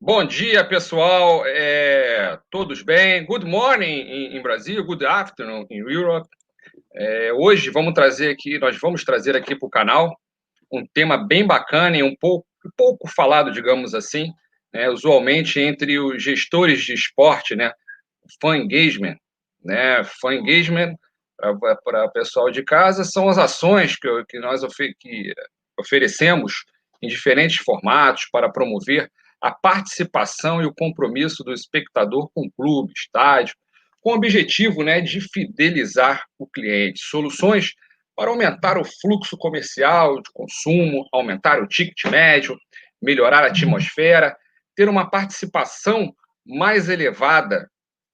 Bom dia, pessoal. Todos bem? Good morning em Brasil, good afternoon em Europe. Hoje nós vamos trazer aqui para o canal um tema bem bacana e um pouco falado, digamos assim, né, usualmente entre os gestores de esporte, né, fan engagement, né, fan engagement para o pessoal de casa são as ações que nós oferecemos em diferentes formatos para promover a participação e o compromisso do espectador com o clube, estádio, com o objetivo, né, de fidelizar o cliente. Soluções para aumentar o fluxo comercial de consumo, aumentar o ticket médio, melhorar a atmosfera, ter uma participação mais elevada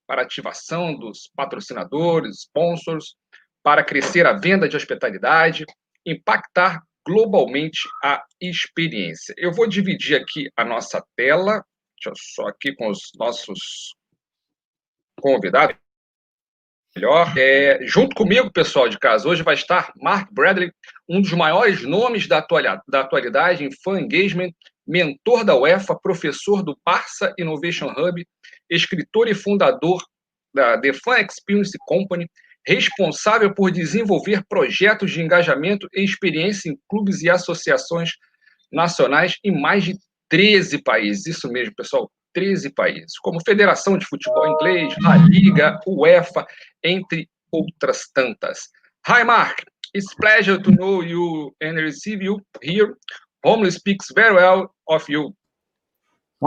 para ativação dos patrocinadores, sponsors, para crescer a venda de hospitalidade, impactar globalmente a experiência. Eu vou dividir aqui a nossa tela, deixa eu só aqui com os nossos convidados. Melhor. Junto comigo, pessoal de casa, hoje vai estar Mark Bradley, um dos maiores nomes da atualidade em fan engagement, mentor da UEFA, professor do Barça Innovation Hub, escritor e fundador da The Fan Experience Company, responsável por desenvolver projetos de engajamento e experiência em clubes e associações nacionais em mais de 13 países. Isso mesmo, pessoal, 13 países, como Federação de Futebol Inglês, a Liga, UEFA, entre outras tantas. Hi, Mark. It's a pleasure to know you and receive you here. Romulo speaks very well of you.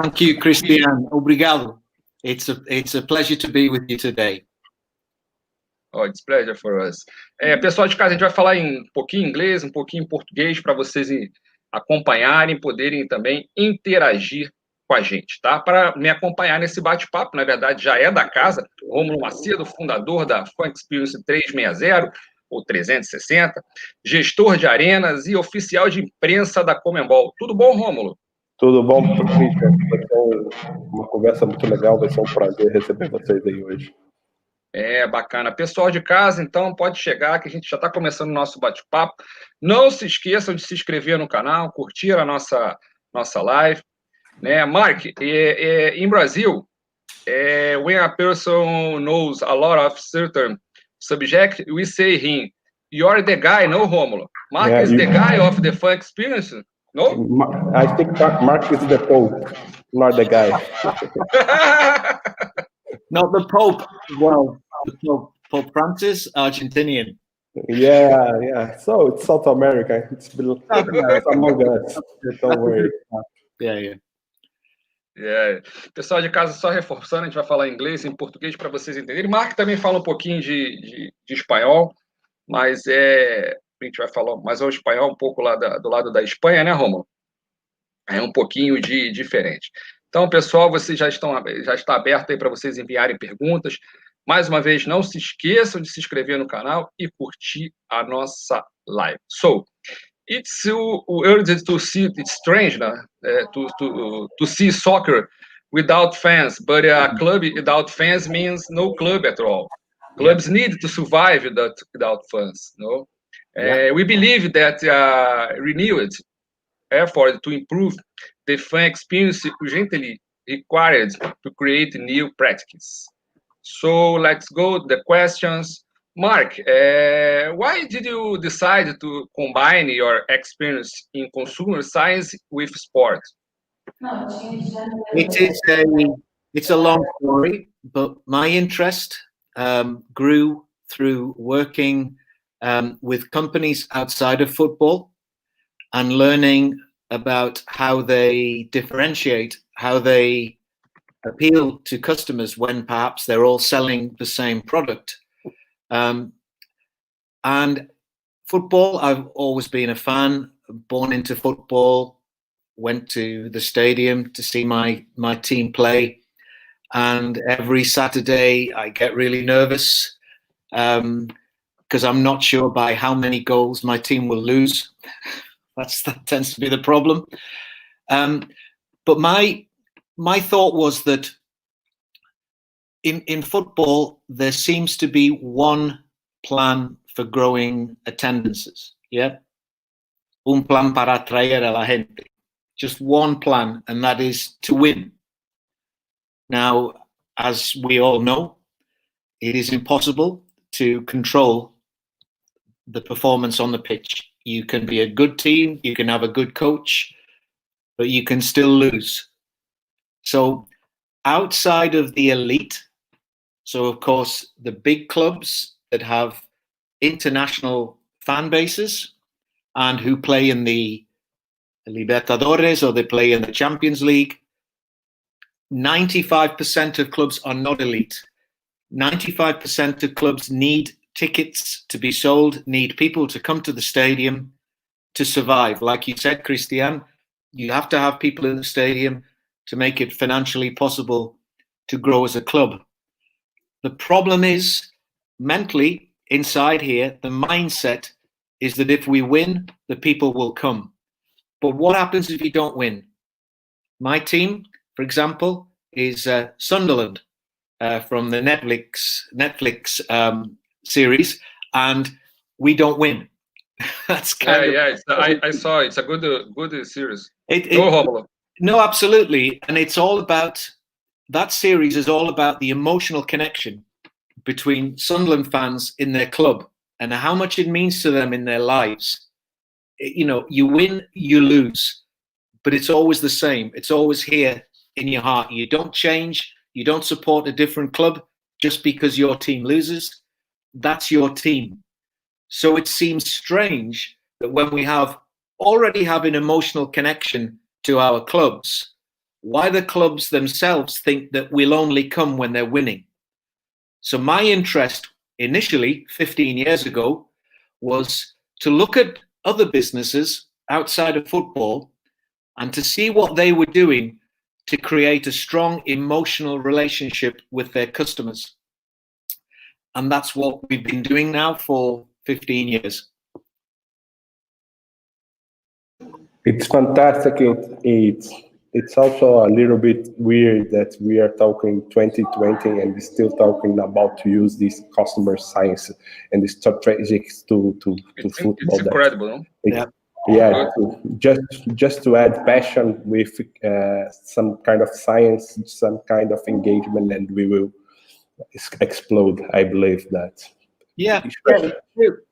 Thank you, Christian. Obrigado. It's a pleasure to be with you today. Oh, it's a pleasure for us. Pessoal de casa, a gente vai falar um pouquinho em inglês, um pouquinho em português, para vocês acompanharem, poderem também interagir com a gente, tá? Para me acompanhar nesse bate-papo, na verdade, já é da casa, Rômulo Macedo, fundador da Fan Experience 360 ou 360, gestor de arenas e oficial de imprensa da Conmebol. Tudo bom, Rômulo? Tudo bom, Christian? Vai ser uma conversa muito legal, vai ser um prazer receber vocês aí hoje. Bacana. Pessoal de casa, então, pode chegar, que a gente já está começando o nosso bate-papo. Não se esqueçam de se inscrever no canal, curtir a nossa live. Né? Mark, in Brazil, when a person knows a lot of certain subject, we say him, you're the guy, no, Romulo? Mark is the guy of the fan experience, no? I think Mark is the Pope, not the guy. Not the Pope. Well, Pope Francis, Argentinian. Yeah. So it's South America. It's among us. Don't worry. Yeah. Pessoal de casa, só reforçando, a gente vai falar inglês e em português para vocês entenderem. Mark também fala um pouquinho de espanhol, mas a gente vai falar mais o espanhol um pouco lá do lado da Espanha, né, Romulo? É um pouquinho diferente. Então, pessoal, vocês já está aberto aí para vocês enviarem perguntas. Mais uma vez, não se esqueçam de se inscrever no canal e curtir a nossa live. So, it's urgent to see, it's strange, to see soccer without fans, but a club without fans means no club at all. Clubs need to survive without fans. No? We believe that renewed effort to improve the fan experience urgently required to create new practices. So let's go to the questions. Mark, why did you decide to combine your experience in consumer science with sport? It's a long story, but my interest grew through working with companies outside of football and learning about how they differentiate, how they appeal to customers when perhaps they're all selling the same product. And football, I've always been a fan, born into football, went to the stadium to see my team play. And every Saturday I get really nervous because I'm not sure by how many goals my team will lose. That tends to be the problem. But my thought was that in football, there seems to be one plan for growing attendances. Yeah. Un plan para atraer a la gente. Just one plan, and that is to win. Now, as we all know, it is impossible to control the performance on the pitch. You can be a good team, you can have a good coach, but you can still lose. So outside of the elite, so of course the big clubs that have international fan bases and who play in the Libertadores or they play in the Champions League, 95% of clubs are not elite. 95% of clubs need tickets to be sold, need people to come to the stadium to survive. Like you said, Christian, you have to have people in the stadium to make it financially possible to grow as a club. The problem is, mentally, inside here, the mindset is that if we win, the people will come. But what happens if you don't win? My team, for example, is Sunderland from the Netflix series, and we don't win. That's kind of I saw it's a good series. No, absolutely, and it's all about that series is all about the emotional connection between Sunderland fans in their club and how much it means to them in their lives. You know, you win, you lose, but it's always the same. It's always here in your heart. You don't change. You don't support a different club just because your team loses. That's your team. So it seems strange that when we already have an emotional connection to our clubs, why the clubs themselves think that we'll only come when they're winning. So my interest initially, 15 years ago, was to look at other businesses outside of football and to see what they were doing to create a strong emotional relationship with their customers. And that's what we've been doing now for 15 years. It's fantastic. It's also a little bit weird that we are talking 2020 and still talking about to use this customer science and the strategies to football. It's incredible. Just to add passion with some kind of science, some kind of engagement, and we will explode. I believe that. Yeah.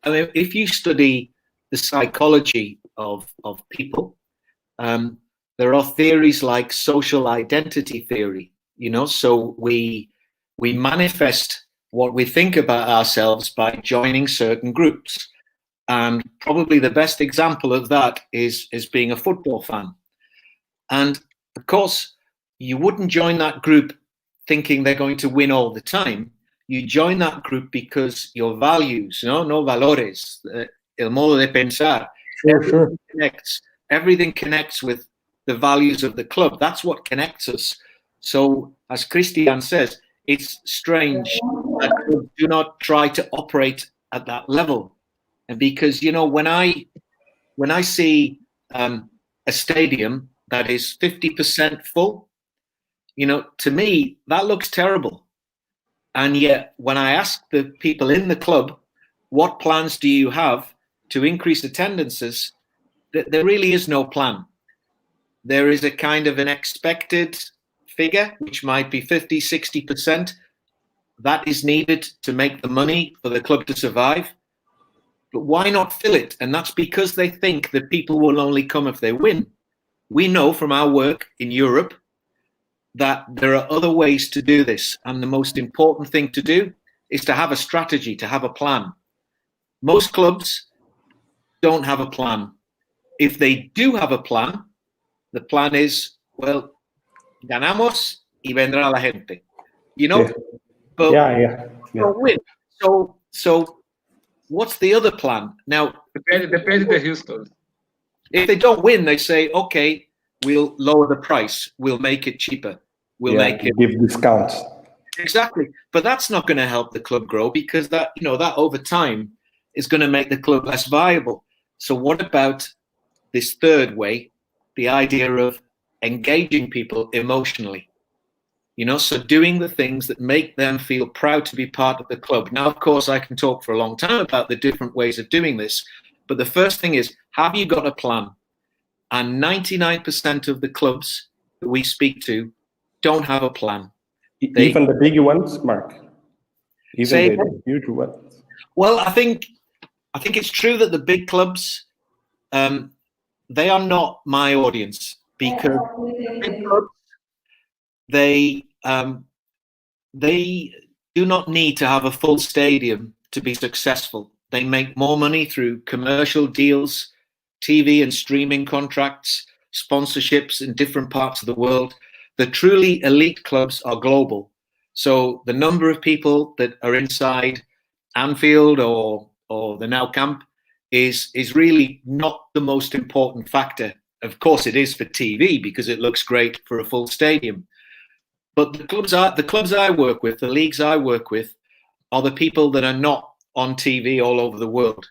I mean, if you study the psychology of people, there are theories like social identity theory, you know, so we manifest what we think about ourselves by joining certain groups. And probably the best example of that is being a football fan. And of course, you wouldn't join that group thinking they're going to win all the time. You join that group because your values, no valores, el modo de pensar, everything connects with the values of the club. That's what connects us. So, as Christian says, it's strange that clubs do not try to operate at that level. And because, you know, when I see a stadium that is 50% full, you know, to me, that looks terrible. And yet, when I ask the people in the club, what plans do you have to increase attendances, there really is no plan. There is a kind of an expected figure, which might be 50, 60%. That is needed to make the money for the club to survive. But why not fill it? And that's because they think that people will only come if they win. We know from our work in Europe that there are other ways to do this. And the most important thing to do is to have a strategy, to have a plan. Most clubs don't have a plan. If they do have a plan, the plan is, well, ganamos y vendrá la gente. You know? Yeah. But don't win. So what's the other plan? Now, depends on the history. If they don't win, they say, okay, we'll lower the price. We'll make it cheaper. We'll make it give discounts. Exactly. But that's not going to help the club grow because that over time is going to make the club less viable. So what about this third way, the idea of engaging people emotionally? You know, so doing the things that make them feel proud to be part of the club. Now, of course, I can talk for a long time about the different ways of doing this. But the first thing is, have you got a plan? And 99% of the clubs that we speak to don't have a plan. Even the big ones, Mark? Even the huge ones? Well, I think it's true that the big clubs, they are not my audience, because big clubs, they do not need to have a full stadium to be successful. They make more money through commercial deals, TV and streaming contracts, sponsorships in different parts of the world. The truly elite clubs are global. So the number of people that are inside Anfield or the Nou Camp is really not the most important factor. Of course, it is for TV because it looks great for a full stadium. But the clubs I work with, the leagues I work with, are the people that are not on TV all over the world.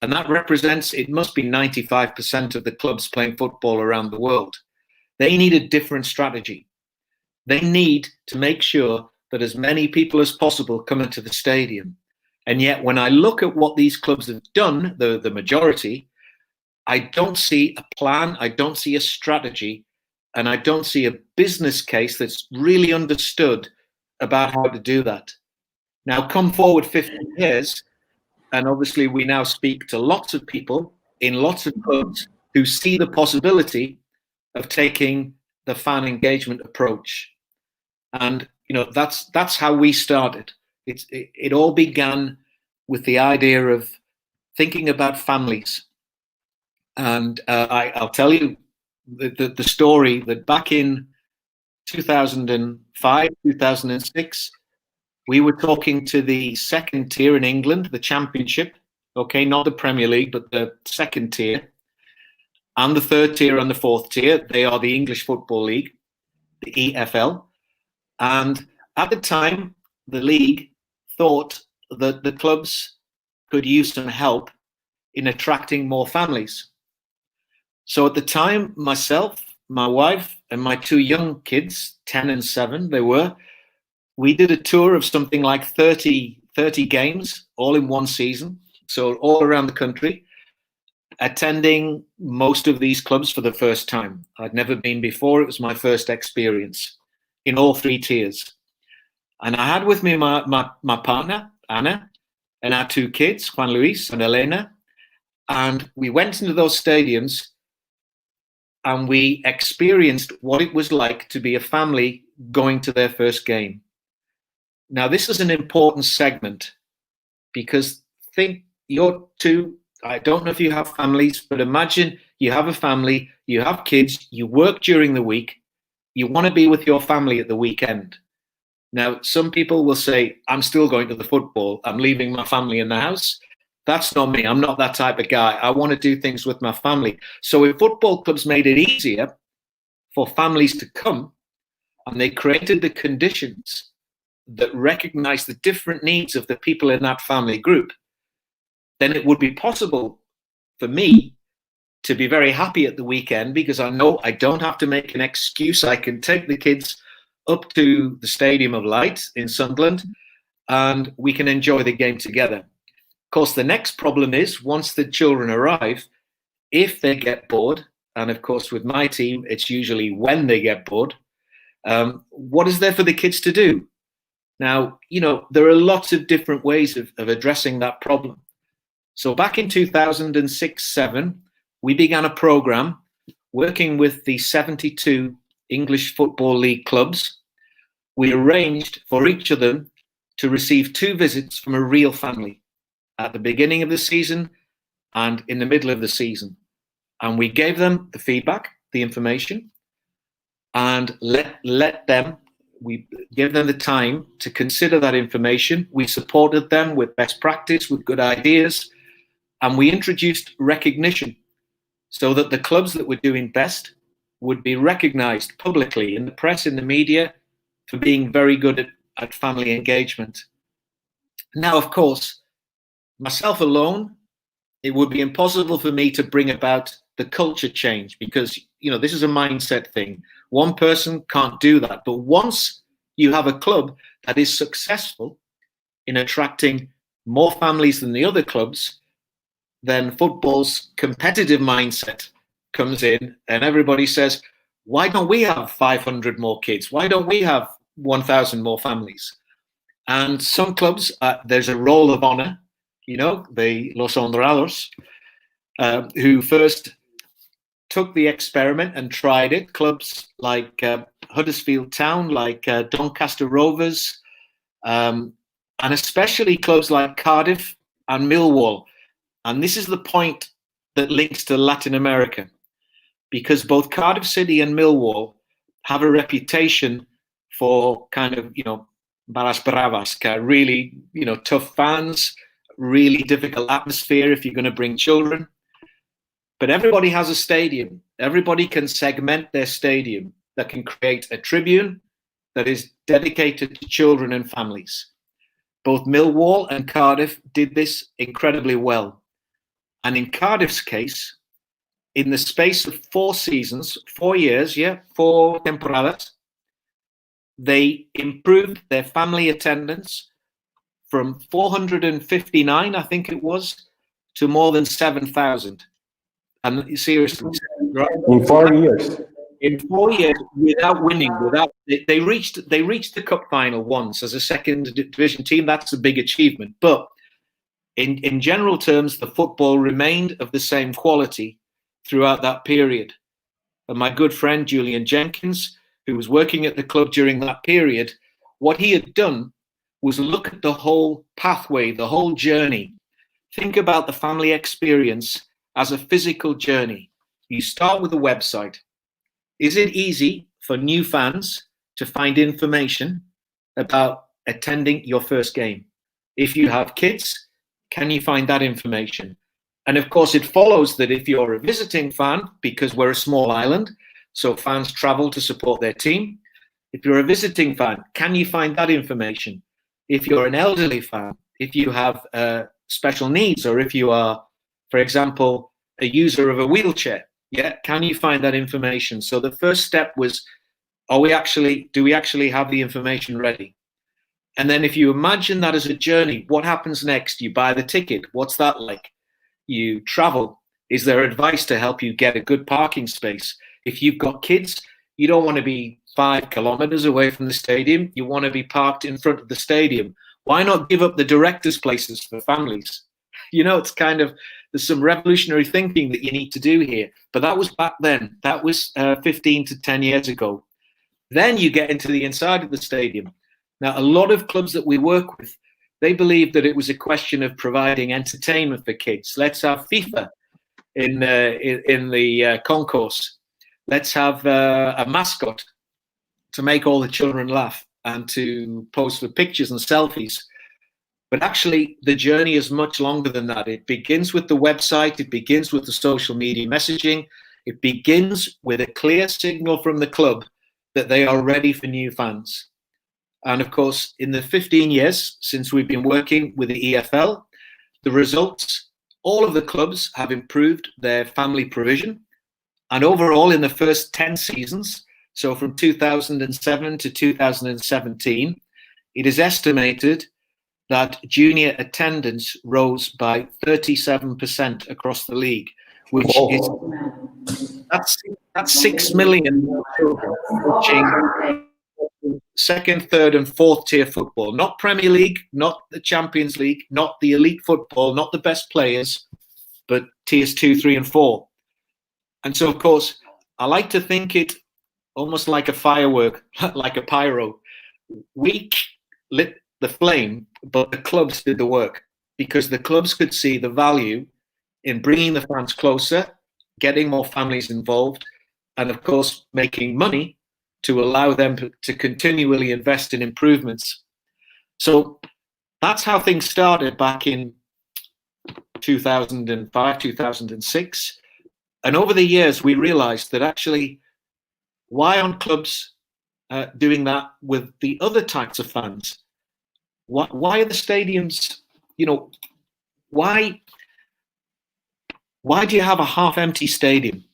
And that represents, it must be 95% of the clubs playing football around the world. They need a different strategy. They need to make sure that as many people as possible come into the stadium. And yet, when I look at what these clubs have done, the majority, I don't see a plan, I don't see a strategy, and I don't see a business case that's really understood about how to do that. Now, come forward 50 years, and obviously we now speak to lots of people in lots of clubs who see the possibility of taking the fan engagement approach. And that's how we started. It all began with the idea of thinking about families. And I'll tell you the story that back in 2005, 2006, we were talking to the second tier in England, the Championship, okay, not the Premier League, but the second tier, and the third tier and the fourth tier. They are the English Football League, the EFL. And at the time, the league thought that the clubs could use some help in attracting more families. So at the time, myself, my wife, and my two young kids, 10 and 7, we did a tour of something like 30 games, all in one season. So all around the country, attending most of these clubs for the first time. I'd never been before. It was my first experience in all 3 tiers. And I had with me my partner, Anna, and our 2 kids, Juan Luis and Elena. And we went into those stadiums and we experienced what it was like to be a family going to their first game. Now, this is an important segment because think you're 2, I don't know if you have families, but imagine you have a family, you have kids, you work during the week, you want to be with your family at the weekend. Now, some people will say, I'm still going to the football, I'm leaving my family in the house. That's not me. I'm not that type of guy. I want to do things with my family. So if football clubs made it easier for families to come, and they created the conditions that recognize the different needs of the people in that family group, then it would be possible for me to be very happy at the weekend because I know I don't have to make an excuse. I can take the kids up to the Stadium of Light in Sunderland and we can enjoy the game together. Of course, the next problem is once the children arrive, if they get bored, and of course with my team, it's usually when they get bored, what is there for the kids to do? Now, there are lots of different ways of addressing that problem. So back in 2006-07, we began a program working with the 72 English Football League clubs. We arranged for each of them to receive 2 visits from a real family at the beginning of the season and in the middle of the season. And we gave them the feedback, the information, and we gave them the time to consider that information. We supported them with best practice, with good ideas, and we introduced recognition so that the clubs that were doing best would be recognized publicly in the press, in the media, for being very good at family engagement. Now, of course, myself alone, it would be impossible for me to bring about the culture change because, this is a mindset thing. One person can't do that. But once you have a club that is successful in attracting more families than the other clubs, then football's competitive mindset comes in and everybody says, why don't we have 500 more kids? Why don't we have 1,000 more families. And some clubs, there's a roll of honor, the Los Honrados, who first took the experiment and tried it. Clubs like Huddersfield Town, like Doncaster Rovers, and especially clubs like Cardiff and Millwall. And this is the point that links to Latin America, because both Cardiff City and Millwall have a reputation for kind of, balas bravas, really, tough fans, really difficult atmosphere if you're going to bring children. But everybody has a stadium. Everybody can segment their stadium that can create a tribune that is dedicated to children and families. Both Millwall and Cardiff did this incredibly well. And in Cardiff's case, in the space of 4 seasons, 4 years, 4 temporadas, they improved their family attendance from 459, I think it was, to more than 7,000. And seriously, in 4 years. In 4 years, without winning, they reached the cup final once as a second division team. That's a big achievement. But in general terms, the football remained of the same quality throughout that period. And my good friend Julian Jenkins, who was working at the club during that period, what he had done was look at the whole pathway, the whole journey. Think about the family experience as a physical journey. You start with a website. Is it easy for new fans to find information about attending your first game? If you have kids, can you find that information? And of course, it follows that if you're a visiting fan, because we're a small island, so fans travel to support their team. If you're a visiting fan, can you find that information? If you're an elderly fan, if you have special needs, or if you are, for example, a user of a wheelchair, can you find that information? So the first step was, do we actually have the information ready? And then if you imagine that as a journey, what happens next? You buy the ticket. What's that like? You travel. Is there advice to help you get a good parking space? If you've got kids, you don't want to be 5 kilometers away from the stadium. You want to be parked in front of the stadium. Why not give up the directors' places for families? It's kind of, there's some revolutionary thinking that you need to do here. But that was back then. That was 15 to 10 years ago. Then you get into the inside of the stadium. Now, a lot of clubs that we work with, they believe that it was a question of providing entertainment for kids. Let's have FIFA in the concourse. Let's have a mascot to make all the children laugh and to pose for pictures and selfies. But actually, the journey is much longer than that. It begins with the website. It begins with the social media messaging. It begins with a clear signal from the club that they are ready for new fans. And of course, in the 15 years since we've been working with the EFL, the results, all of the clubs have improved their family provision. And overall, in the first 10 seasons, so from 2007 to 2017, it is estimated that junior attendance rose by 37% across the league, which that's 6 million children watching second, third, and fourth tier football, not Premier League, not the Champions League, not the elite football, not the best players, but tiers 2, 3, and 4. And so, of course, I like to think it almost like a firework, like a pyro. We lit the flame, but the clubs did the work, because the clubs could see the value in bringing the fans closer, getting more families involved, and of course, making money to allow them to continually invest in improvements. So that's how things started back in 2005, 2006. And over the years, we realized that actually, why aren't clubs doing that with the other types of fans? Why are the stadiums, why do you have a half-empty stadium?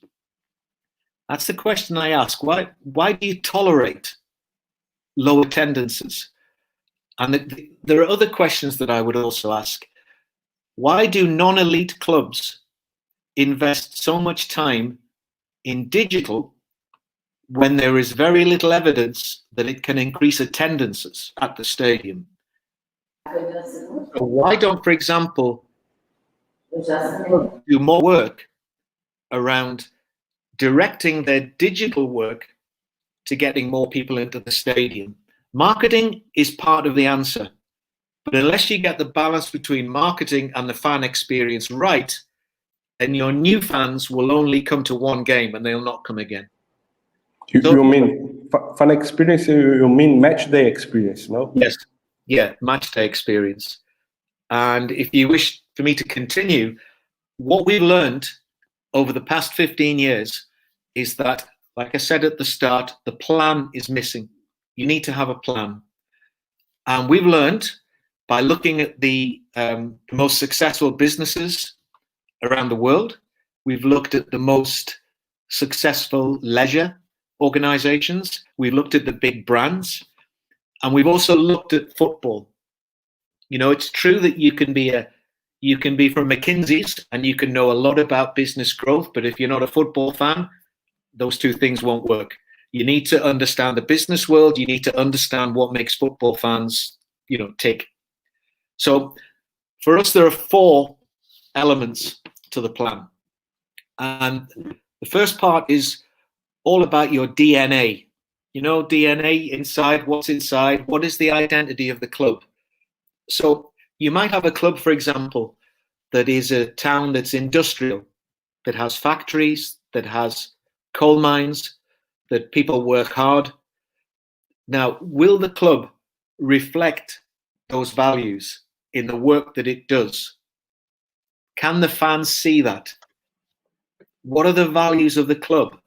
That's the question I ask. Why do you tolerate low attendances? And there are other questions that I would also ask. Why do non-elite clubs invest so much time in digital when there is very little evidence that it can increase attendances at the stadium. So why don't, for example, do more work around directing their digital work to getting more people into the stadium? Marketing is part of the answer, but unless you get the balance between marketing and the fan experience right, then your new fans will only come to one game and they'll not come again. You mean fan experience? You mean match day experience, no? Yes, yeah, match day experience. And if you wish for me to continue, what we've learned over the past 15 years is that, like I said at the start, the plan is missing. You need to have a plan. And we've learned by looking at the most successful businesses around the world. We've looked at the most successful leisure organizations. We've looked at the big brands. And we've also looked at football. You know, it's true that you can be from McKinsey's and you can know a lot about business growth, but if you're not a football fan, those two things won't work. You need to understand the business world. You need to understand what makes football fans, you know, tick. So for us, there are 4 elements to the plan. And the first part is all about your DNA. You know, DNA inside, what's inside, what is the identity of the club? So you might have a club, for example, that is a town that's industrial, that has factories, that has coal mines, that people work hard. Now, will the club reflect those values in the work that it does? Can the fans see that? What are the values of the club?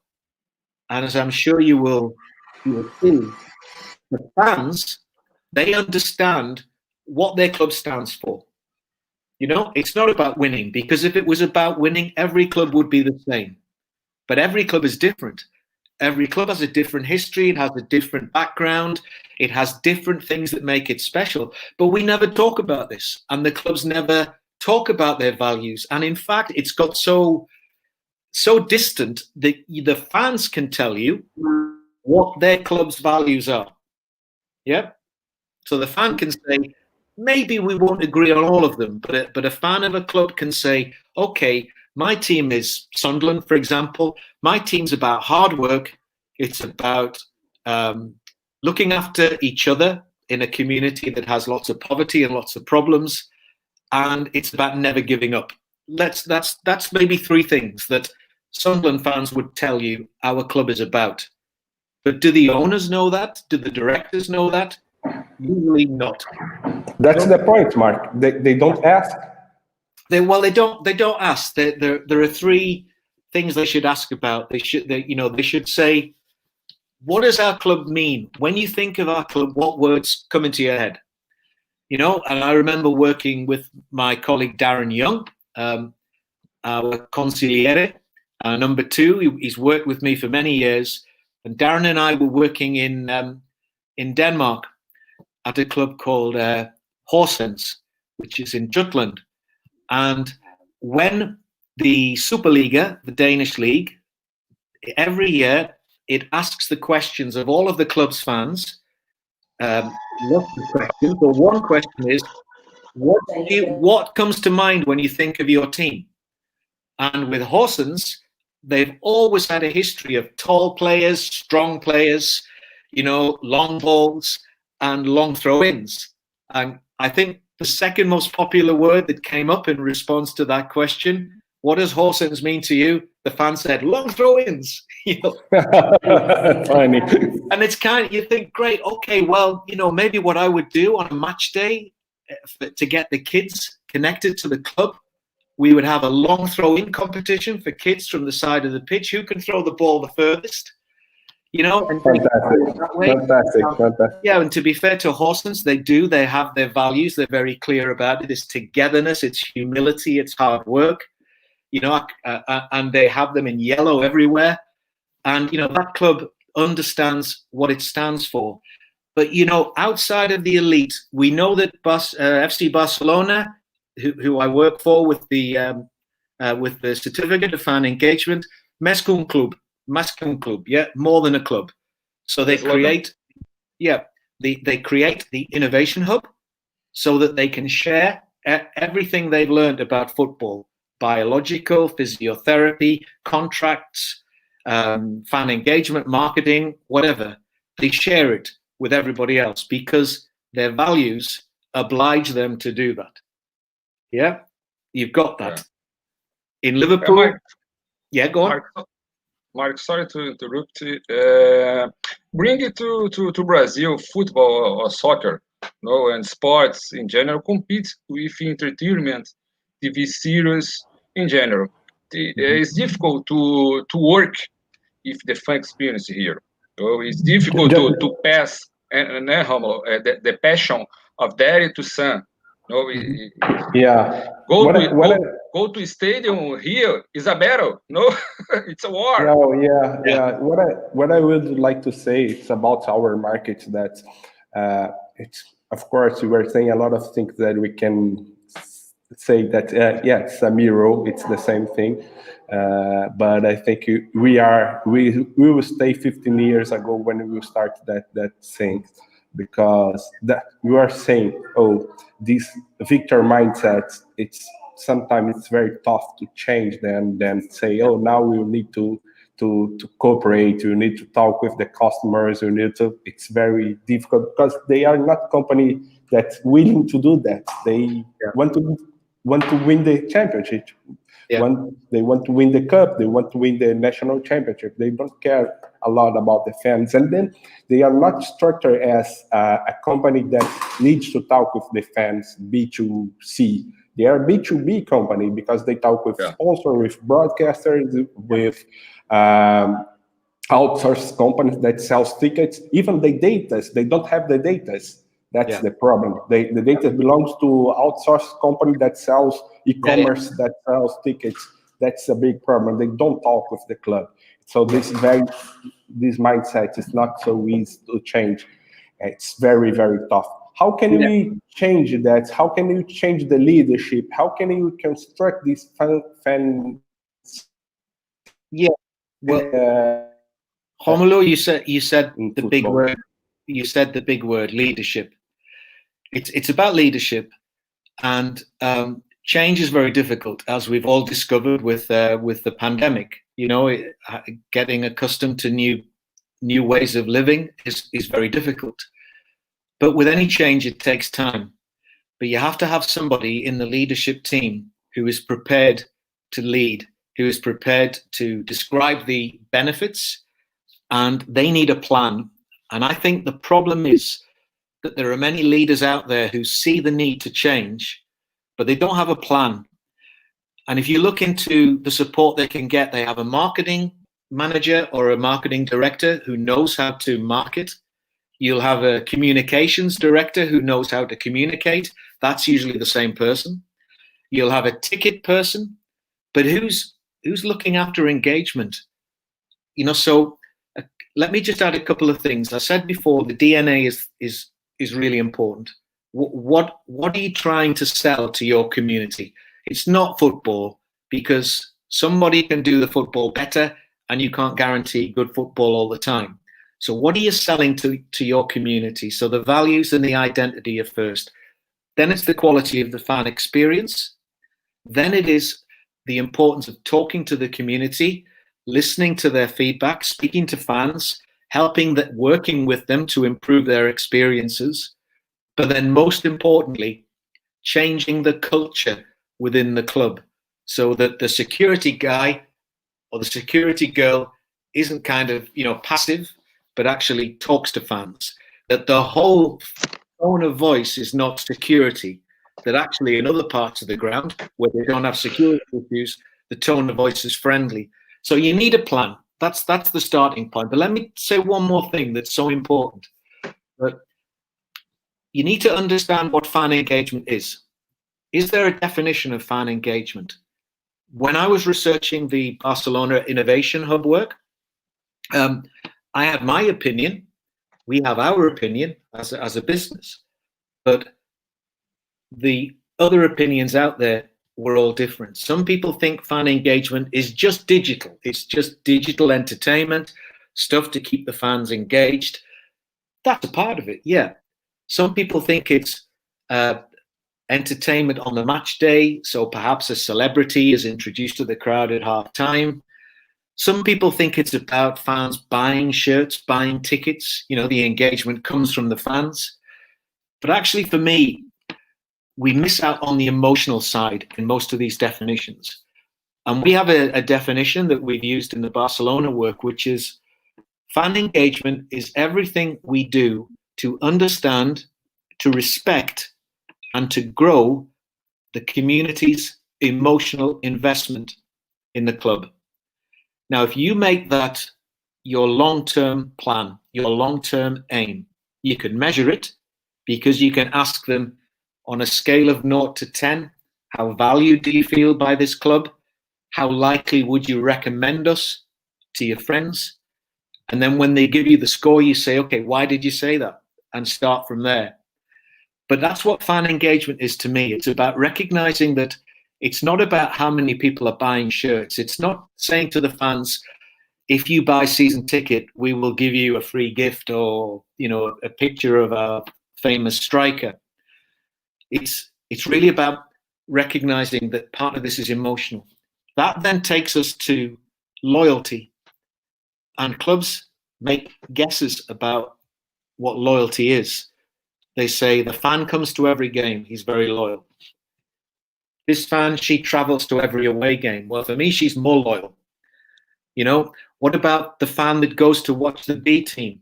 And as I'm sure you will see, the fans, they understand what their club stands for. You know, it's not about winning, because if it was about winning, every club would be the same. But every club is different. Every club has a different history. It has a different background. It has different things that make it special. But we never talk about this. And the clubs never talk about their values. And in fact, it's got so distant that the fans can tell you what their club's values are. Yeah. So the fan can say, maybe we won't agree on all of them, but a fan of a club can say, okay, my team is Sunderland, for example. My team's about hard work. It's about looking after each other in a community that has lots of poverty and lots of problems. And it's about never giving up. That's maybe 3 things that Sunderland fans would tell you our club is about. But do the owners know that? Do the directors know that? Usually not. That's the point, Mark. They don't ask. They don't ask. There are 3 things they should ask about. They should say, what does our club mean? When you think of our club, what words come into your head? You know, and I remember working with my colleague Darren Young, our consigliere, number 2. He's worked with me for many years, and Darren and I were working in Denmark at a club called Horsens, which is in Jutland. And when the Superliga, the Danish league, every year it asks the questions of all of the club's fans. Lots of questions, but one question is, what comes to mind when you think of your team? And with Horsens, they've always had a history of tall players, strong players, you know, long balls and long throw-ins. And I think the second most popular word that came up in response to that question, what does Horsens mean to you? The fan said, long throw-ins. You know? Funny. And it's kind of, you think, great, okay, well, you know, maybe what I would do on a match day to get the kids connected to the club, we would have a long throw-in competition for kids from the side of the pitch. Who can throw the ball the furthest? You know, and Fantastic. Yeah, and to be fair to Horsens, they have their values. They're very clear about it. It's togetherness, it's humility, it's hard work. You know, and they have them in yellow everywhere. And, you know, that club understands what it stands for. But, you know, outside of the elite, we know that FC Barcelona, who I work for with the certificate of fan engagement, Mescun Club. más que un club, yeah, more than a club. So they create, they create the Innovation Hub so that they can share everything they've learned about football, biological, physiotherapy, contracts, fan engagement, marketing, whatever. They share it with everybody else because their values oblige them to do that. Yeah, you've got that. In Liverpool, go on. Mark, sorry to interrupt. Bring it to Brazil, football or soccer, and sports in general compete with entertainment, TV series in general. It's difficult to work with the fan experience here. So it's difficult to pass the passion of daddy to son. Go to stadium here is a battle. No, it's a war. What I would like to say it's about our market that it's, of course, we were saying a lot of things that we can say that it's a mirror, it's the same thing, but I think we will stay 15 years ago when we will start that thing, because that you are saying, this victor mindset, sometimes it's very tough to change then say, now we need to cooperate, you need to talk with the customers, it's very difficult because they are not company that's willing to do that. They want to win the championship. They want to win the cup, they want to win the national championship. They don't care a lot about the fans, and then they are not structured as a company that needs to talk with the fans, B2C. They are a B2B company because they talk with sponsors, with broadcasters, with outsourced companies that sells tickets. Even the data, they don't have the data. That's the problem. The data belongs to outsourced company that sells e-commerce, that sells tickets. That's a big problem. They don't talk with the club. So this mindset is not so easy to change. It's very, very tough. How can we change that? How can you change the leadership? How can you construct this fan? Well, Romulo, you said the big word. You said the big word, leadership. It's about leadership, and change is very difficult, as we've all discovered with the pandemic. Getting accustomed to new ways of living is very difficult. But with any change, it takes time. But you have to have somebody in the leadership team who is prepared to lead, who is prepared to describe the benefits, and they need a plan. And I think the problem is that there are many leaders out there who see the need to change, but they don't have a plan. And if you look into the support they can get, they have a marketing manager or a marketing director who knows how to market. You'll have a communications director who knows how to communicate. That's usually the same person. You'll have a ticket person, but who's looking after engagement? So let me just add a couple of things. I said before, the DNA is really important. What are you trying to sell to your community? It's not football, because somebody can do the football better and you can't guarantee good football all the time. So what are you selling to your community? So the values and the identity are first. Then it's the quality of the fan experience. Then it is the importance of talking to the community, listening to their feedback, speaking to fans, working with them to improve their experiences. But then most importantly, changing the culture within the club so that the security guy or the security girl isn't kind of, passive, but actually talks to fans. That the whole tone of voice is not security, that actually in other parts of the ground where they don't have security issues, the tone of voice is friendly. So you need a plan. That's the starting point. But let me say one more thing that's so important. But you need to understand what fan engagement is. Is there a definition of fan engagement? When I was researching the Barcelona Innovation Hub work, I had my opinion. We have our opinion as a business. But the other opinions out there we're all different. Some people think fan engagement is just digital. It's just digital entertainment, stuff to keep the fans engaged. That's a part of it, yeah. Some people think it's entertainment on the match day, so perhaps a celebrity is introduced to the crowd at half time. Some people think it's about fans buying shirts, buying tickets. You know, the engagement comes from the fans. But actually, for me, we miss out on the emotional side in most of these definitions. And we have a definition that we've used in the Barcelona work, which is fan engagement is everything we do to understand, to respect, and to grow the community's emotional investment in the club. Now, if you make that your long-term plan, your long-term aim, you can measure it because you can ask them on a scale of 0 to 10, how valued do you feel by this club? How likely would you recommend us to your friends? And then when they give you the score, you say, okay, why did you say that? And start from there. But that's what fan engagement is to me. It's about recognizing that it's not about how many people are buying shirts. It's not saying to the fans, if you buy season ticket, we will give you a free gift or, you know, a picture of a famous striker. It's really about recognizing that part of this is emotional. That then takes us to loyalty. And clubs make guesses about what loyalty is. They say the fan comes to every game, he's very loyal. This fan, she travels to every away game. Well, for me, she's more loyal. You know, what about the fan that goes to watch the B team,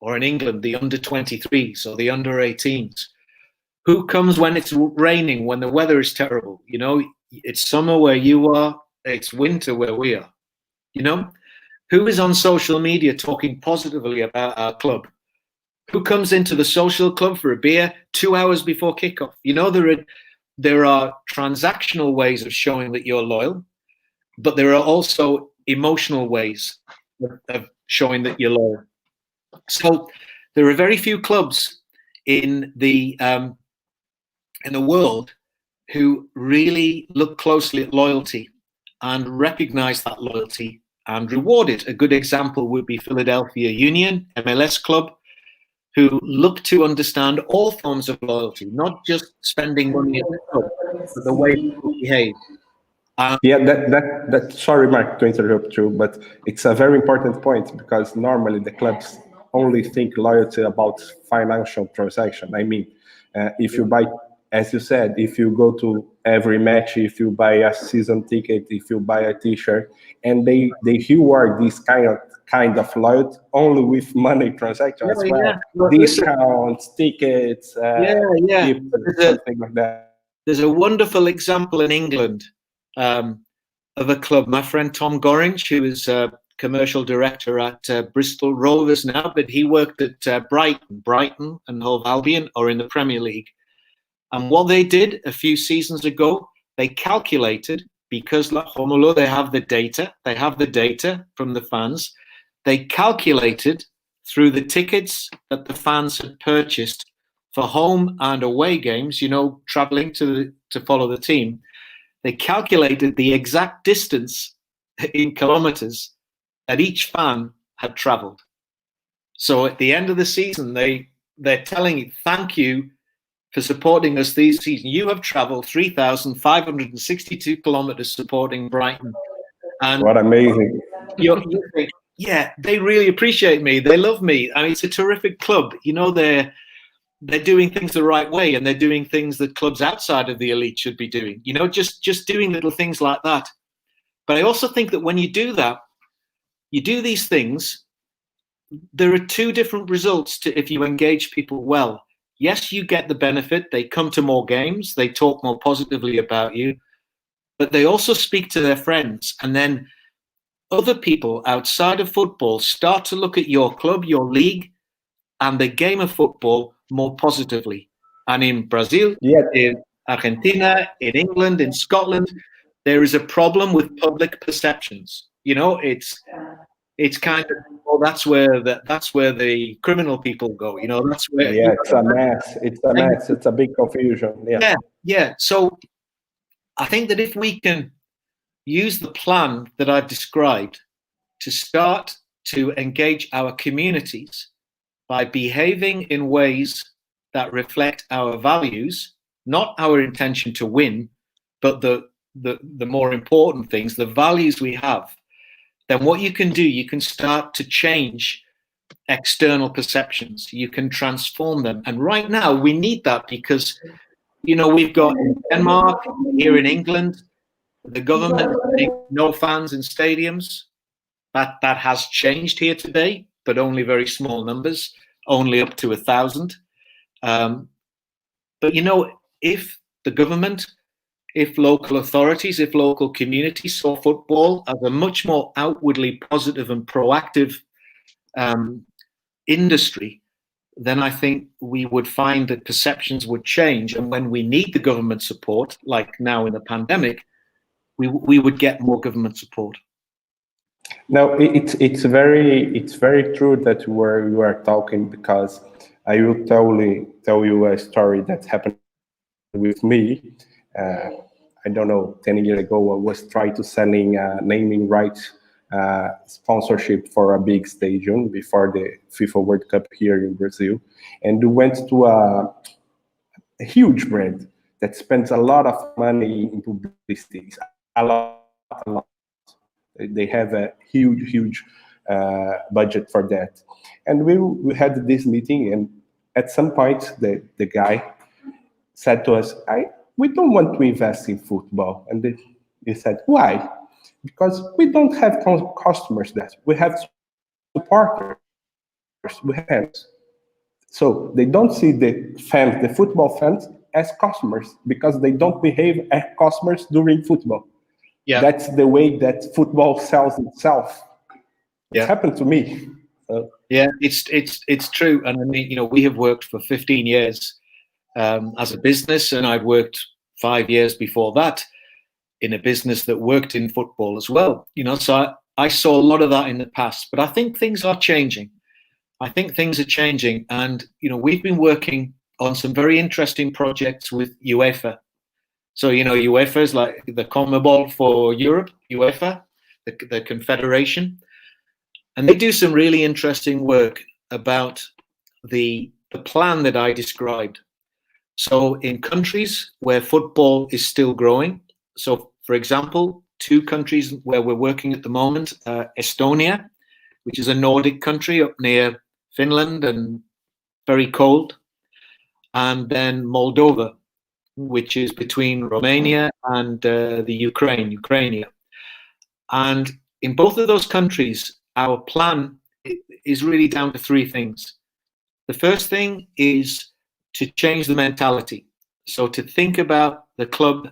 or in England, the under-23s or the under-18s? Who comes when it's raining, when the weather is terrible? You know, it's summer where you are, it's winter where we are. You know, who is on social media talking positively about our club? Who comes into the social club for a beer 2 hours before kickoff? You know, there are transactional ways of showing that you're loyal, but there are also emotional ways of showing that you're loyal. So there are very few clubs in the world who really look closely at loyalty and recognize that loyalty and reward it. A good example would be Philadelphia Union, MLS club, who look to understand all forms of loyalty, not just spending money at the club, but the way people behave. Sorry, Mark, to interrupt you, but it's a very important point because normally the clubs only think loyalty about financial transaction. I mean, if you buy, as you said, if you go to every match, if you buy a season ticket, if you buy a T-shirt, and they reward this kind of loyalty only with money transactions as well. Yeah. Discounts, tickets, gifts, something like that. There's a wonderful example in England of a club. My friend Tom Gorringe, who is a commercial director at Bristol Rovers now, but he worked at Brighton and Hove Albion, or in the Premier League. And what they did a few seasons ago, they calculated, because like Romulo, they have the data from the fans. They calculated through the tickets that the fans had purchased for home and away games, you know, traveling to follow the team. They calculated the exact distance in kilometers that each fan had traveled. So at the end of the season, they're telling you, thank you for supporting us this season. You have traveled 3,562 kilometers supporting Brighton. And what amazing. You think, yeah, they really appreciate me. They love me. I mean, it's a terrific club. You know, they're doing things the right way, and they're doing things that clubs outside of the elite should be doing. You know, just doing little things like that. But I also think that when you do that, you do these things, there are two different results if you engage people well. Yes, you get the benefit. They come to more games. They talk more positively about you. But they also speak to their friends. And then other people outside of football start to look at your club, your league, and the game of football more positively. And in Brazil, in Argentina, in England, in Scotland, there is a problem with public perceptions. You know, it's kind of, well, that's where the criminal people go. You know, that's where. Yeah, it's a mess. It's a mess. It's a big confusion. Yeah. Yeah. So I think that if we can use the plan that I've described to start to engage our communities by behaving in ways that reflect our values, not our intention to win, but the more important things, the values we have, then what you can do, you can start to change external perceptions. You can transform them. And right now we need that because, you know, we've got in Denmark, here in England, the government no fans in stadiums. That has changed here today, but only very small numbers, only up to 1,000. But, you know, if the government, if local authorities, if local communities saw football as a much more outwardly positive and proactive industry, then I think we would find that perceptions would change. And when we need the government support, like now in the pandemic, we would get more government support. No, it's very true that where you are talking, because I will tell you a story that happened with me. I don't know, 10 years ago, I was trying to selling naming rights sponsorship for a big stadium before the FIFA World Cup here in Brazil, and we went to a huge brand that spends a lot of money in publicity, a lot. They have a huge budget for that. And we had this meeting, and at some point, the guy said to us, we don't want to invest in football. And they said, why? Because we don't have customers that. We have supporters. We have. So they don't see the fans, the football fans, as customers because they don't behave as customers during football. Yeah. That's the way that football sells itself. Yeah. It happened to me. Yeah, it's true. And I mean, you know, we have worked for 15 years as a business, and I've worked 5 years before that in a business that worked in football as well. You know, so I saw a lot of that in the past, but I think things are changing. And, you know, we've been working on some very interesting projects with UEFA. So, you know, UEFA is like the CONMEBOL for Europe, UEFA, the confederation. And they do some really interesting work about the plan that I described. So in countries where football is still growing, so for example, 2 countries where we're working at the moment, Estonia, which is a Nordic country up near Finland and very cold, and then Moldova, which is between Romania and the Ukraine. And in both of those countries, our plan is really down to 3 things. The first thing is to change the mentality. So to think about the club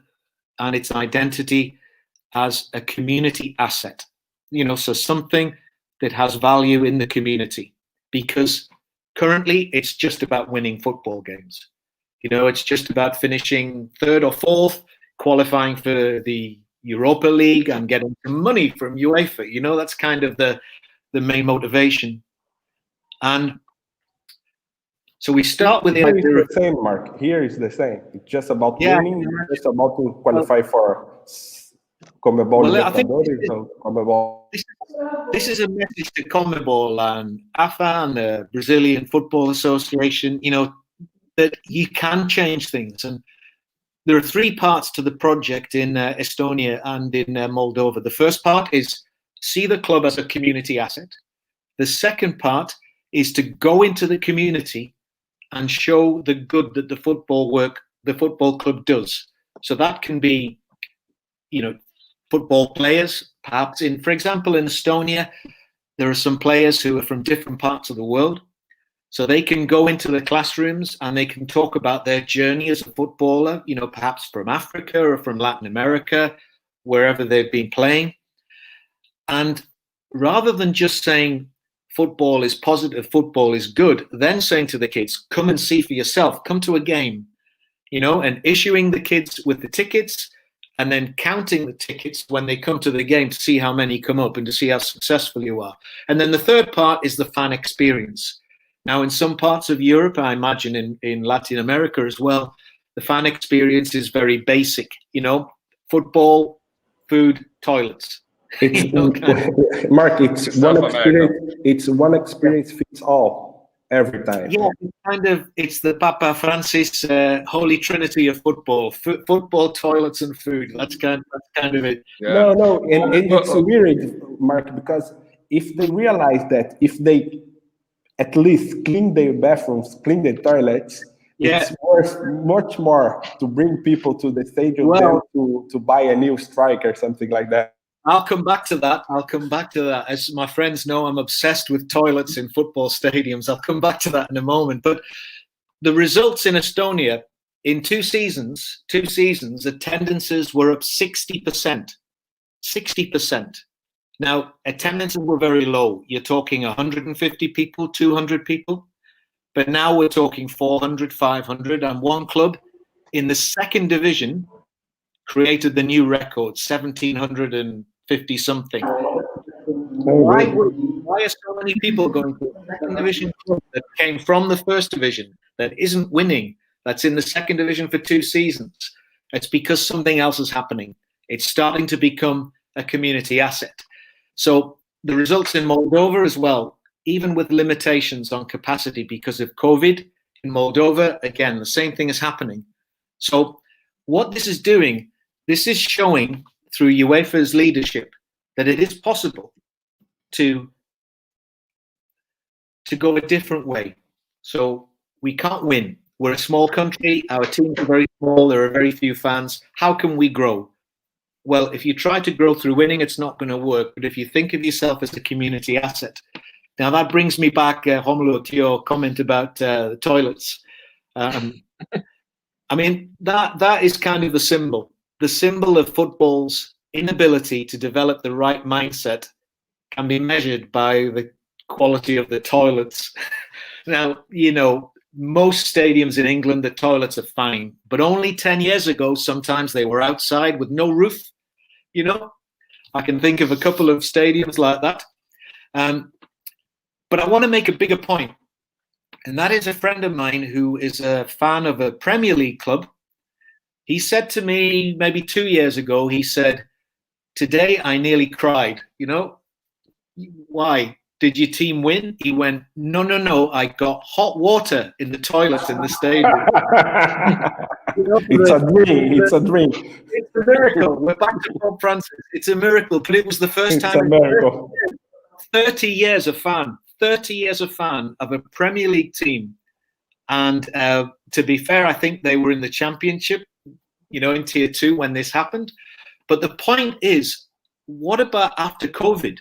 and its identity as a community asset, you know, so something that has value in the community, because currently it's just about winning football games. You know, it's just about finishing 3rd or 4th, qualifying for the Europa League and getting some money from UEFA. You know, that's kind of the main motivation. And so we start with the idea. Here is the same, Mark. Here is the same. It's just about winning. It's just about to qualify for CONMEBOL. Well, I think this is a message to CONMEBOL and AFA and the Brazilian Football Association, you know, that you can change things. And there are 3 parts to the project in Estonia and in Moldova. The first part is see the club as a community asset. The second part is to go into the community and show the good that the football club does. So that can be, you know, football players, perhaps for example, in Estonia, there are some players who are from different parts of the world. So they can go into the classrooms and they can talk about their journey as a footballer, you know, perhaps from Africa or from Latin America, wherever they've been playing. And rather than just saying football is positive, football is good, then saying to the kids, come and see for yourself, come to a game, you know, and issuing the kids with the tickets and then counting the tickets when they come to the game to see how many come up and to see how successful you are. And then the third part is the fan experience. Now, in some parts of Europe, I imagine in Latin America as well, the fan experience is very basic. You know, football, food, toilets. It's Mark. It's one experience fits all every time. Yeah, it's the Papa Francis holy trinity of football: football, toilets, and food. That's kind of it. Yeah. No, and it's weird, Mark, because if they realize that if they at least clean their bathrooms, clean their toilets, it's worth much more to bring people to the stadium than to buy a new striker or something like that. I'll come back to that. As my friends know, I'm obsessed with toilets in football stadiums. I'll come back to that in a moment. But the results in Estonia in two seasons, attendances were up 60%. 60%. Now, attendances were very low. You're talking 150 people, 200 people. But now we're talking 400, 500. And one club in the second division created the new record, 1,750 something. Why are so many people going to the second division club that came from the first division, that isn't winning, that's in the second division for 2 seasons? It's because something else is happening. It's starting to become a community asset. So the results in Moldova as well, even with limitations on capacity because of COVID, in Moldova, again, the same thing is happening. So what this is doing, this is showing through UEFA's leadership that it is possible to go a different way. So we can't win. We're a small country. Our teams are very small. There are very few fans. How can we grow? Well, if you try to grow through winning, it's not going to work. But if you think of yourself as a community asset, now that brings me back, Romulo, to your comment about the toilets. I mean, that is kind of the symbol of football's inability to develop the right mindset can be measured by the quality of the toilets. Now, you know, most stadiums in England, the toilets are fine, but only 10 years ago, sometimes they were outside with no roof. You know, I can think of a couple of stadiums like that. But I want to make a bigger point, and that is a friend of mine who is a fan of a Premier League club. He said to me maybe 2 years ago, he said, "Today I nearly cried." You know, why? Did your team win? He went, no, I got hot water in the toilet in the stadium. It's a dream. It's a miracle. We're back to Bob Francis. It's a miracle, but it was the first time. It's a miracle. 30 years a fan of a Premier League team. And to be fair, I think they were in the Championship, you know, in Tier 2 when this happened. But the point is, what about after COVID?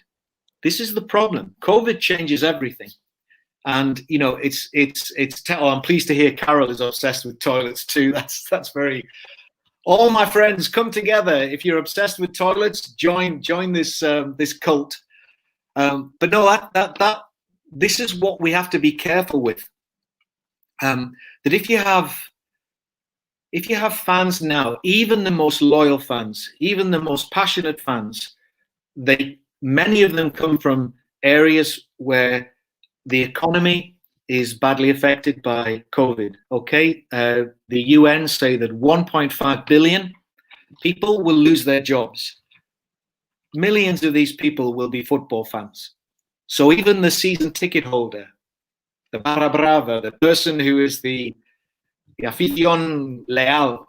This is the problem. COVID changes everything. And, you know, I'm pleased to hear Carol is obsessed with toilets too. That's very, all my friends come together. If you're obsessed with toilets, join this cult. But no, this is what we have to be careful with. That if you have fans now, even the most loyal fans, even the most passionate fans, many of them come from areas where the economy is badly affected by COVID. Okay, the UN say that 1.5 billion people will lose their jobs. Millions of these people will be football fans. So even the season ticket holder, the barra brava, the person who is the afición leal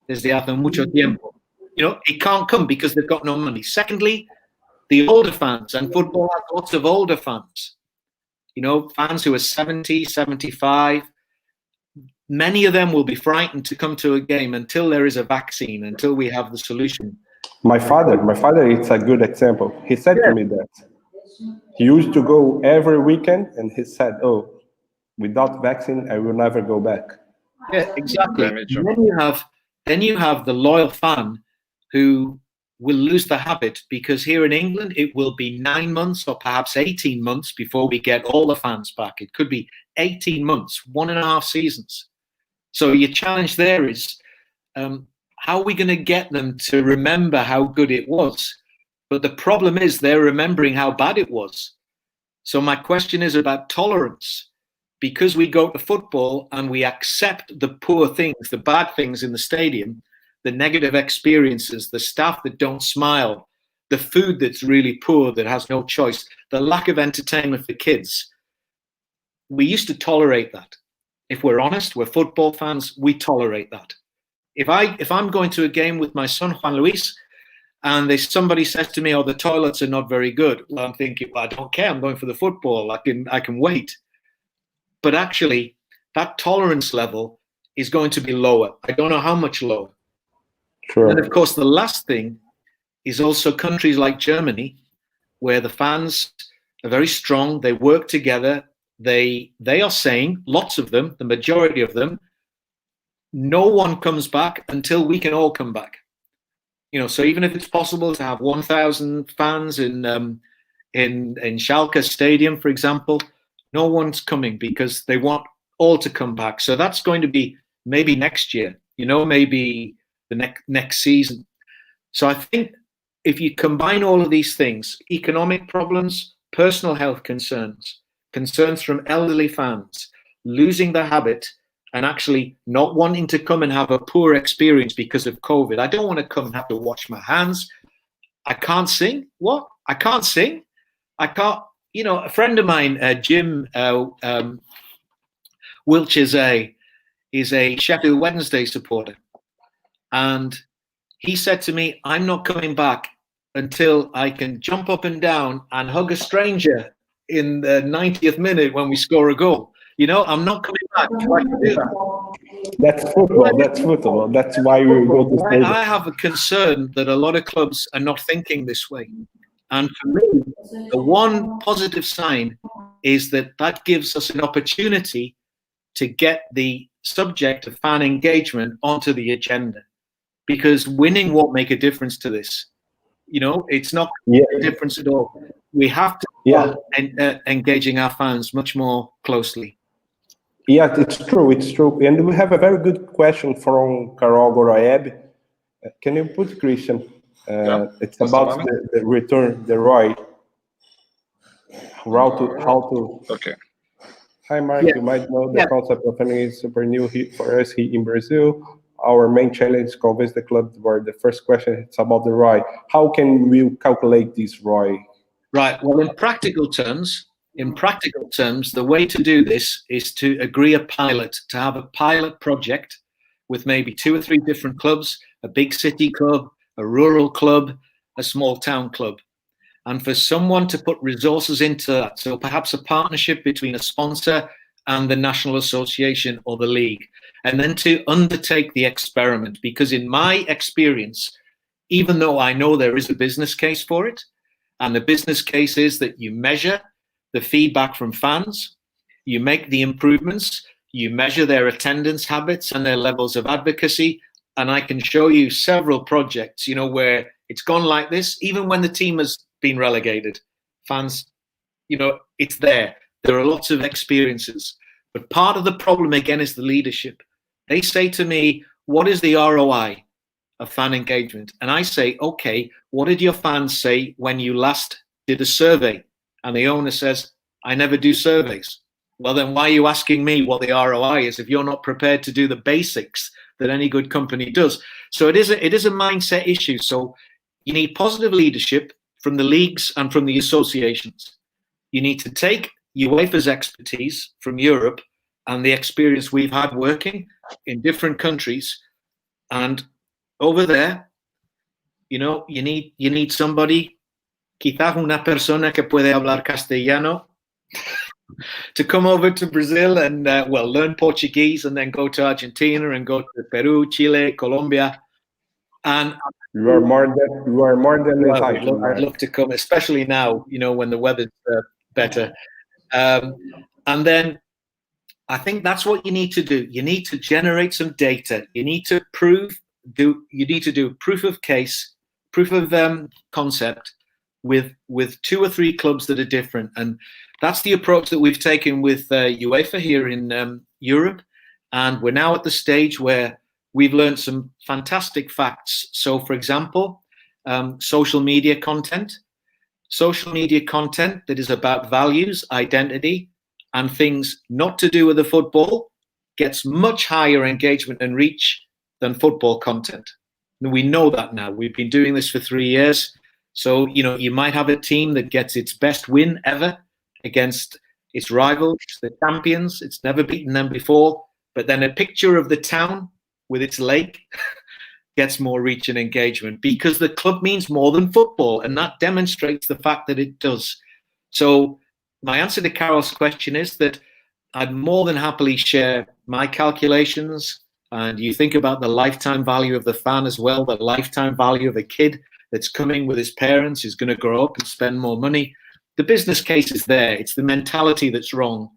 desde hace mucho tiempo, you know, he can't come because they've got no money. Secondly, the older fans, and football has lots of older fans, you know, fans who are 70, 75. Many of them will be frightened to come to a game until there is a vaccine, until we have the solution. My father is a good example. He said to me that he used to go every weekend, and he said, "Oh, without vaccine, I will never go back." Yeah, exactly. Then you have the loyal fan who will lose the habit, because here in England, it will be 9 months or perhaps 18 months before we get all the fans back. It could be 18 months, 1.5 seasons. So your challenge there is, how are we going to get them to remember how good it was? But the problem is they're remembering how bad it was. So my question is about tolerance. Because we go to football and we accept the poor things, the bad things in the stadium, the negative experiences, the staff that don't smile, the food that's really poor, that has no choice, the lack of entertainment for kids. We used to tolerate that. If we're honest, we're football fans, we tolerate that. If I'm going to a game with my son, Juan Luis, and somebody says to me, oh, the toilets are not very good, well, I'm thinking, well, I don't care, I'm going for the football, I can wait. But actually, that tolerance level is going to be lower. I don't know how much lower. Sure. And of course, the last thing is also countries like Germany, where the fans are very strong, they work together, they are saying, lots of them, the majority of them, no one comes back until we can all come back. So even if it's possible to have 1,000 fans in Schalke Stadium, for example, no one's coming because they want all to come back. So that's going to be maybe next year, maybe the next season. So I think if you combine all of these things, economic problems, personal health concerns from elderly fans, losing the habit, and actually not wanting to come and have a poor experience because of COVID. I don't want to come and have to wash my hands. I can't sing. What? I can't sing. I can't. A friend of mine, Jim Wilch, is a Sheffield Wednesday supporter. And he said to me, I'm not coming back until I can jump up and down and hug a stranger in the 90th minute when we score a goal. I'm not coming back until I can do that. That's football. That's football. That's why we go to stadium. I have a concern that a lot of clubs are not thinking this way. And for me, the one positive sign is that gives us an opportunity to get the subject of fan engagement onto the agenda. Because winning won't make a difference to this. It's not a difference at all. We have to start engaging our fans much more closely. Yeah, it's true. It's true. And we have a very good question from Carol Goroeb. Can you put, Christian? It's about the return, the ROI. How to. Okay. Hi, Mark. You might know the concept of funding is super new for us here in Brazil. Our main challenge is to convince the club. Where the first question is about the ROI. How can we calculate this ROI? Right. Well, in practical terms, the way to do this is to agree to have a pilot project with maybe 2 or 3 different clubs, a big city club, a rural club, a small town club. And for someone to put resources into that, so perhaps a partnership between a sponsor and the National Association or the league, and then to undertake the experiment. Because in my experience, even though I know there is a business case for it, and the business case is that you measure the feedback from fans, you make the improvements, you measure their attendance habits and their levels of advocacy, and I can show you several projects, where it's gone like this, even when the team has been relegated. Fans, it's there. There are lots of experiences. But part of the problem, again, is the leadership. They say to me, what is the ROI of fan engagement? And I say, okay, what did your fans say when you last did a survey? And the owner says, I never do surveys. Well, then why are you asking me what the ROI is if you're not prepared to do the basics that any good company does? So it is a mindset issue. So you need positive leadership from the leagues and from the associations. You need to take UEFA's expertise from Europe and the experience we've had working in different countries. And over there, you need somebody, quizás una persona que puede hablar castellano, to come over to Brazil and learn Portuguese and then go to Argentina and go to Peru, Chile, Colombia. And you are more than entitled. I'd love to come, especially now, when the weather's better. And then I think that's what you need to do. You need to generate some data. You need to do proof of case, proof of concept with 2 or 3 clubs that are different. And that's the approach that we've taken with UEFA here in Europe. And we're now at the stage where we've learned some fantastic facts. So, for example, social media content that is about values, identity, and things not to do with the football gets much higher engagement and reach than football content. We know that now. We've been doing this for 3 years. So, you might have a team that gets its best win ever against its rivals, the champions. It's never beaten them before. But then a picture of the town with its lake gets more reach and engagement because the club means more than football. And that demonstrates the fact that it does. So my answer to Carol's question is that I'd more than happily share my calculations. And you think about the lifetime value of the fan as well, the lifetime value of a kid that's coming with his parents, who's going to grow up and spend more money. The business case is there. It's the mentality that's wrong.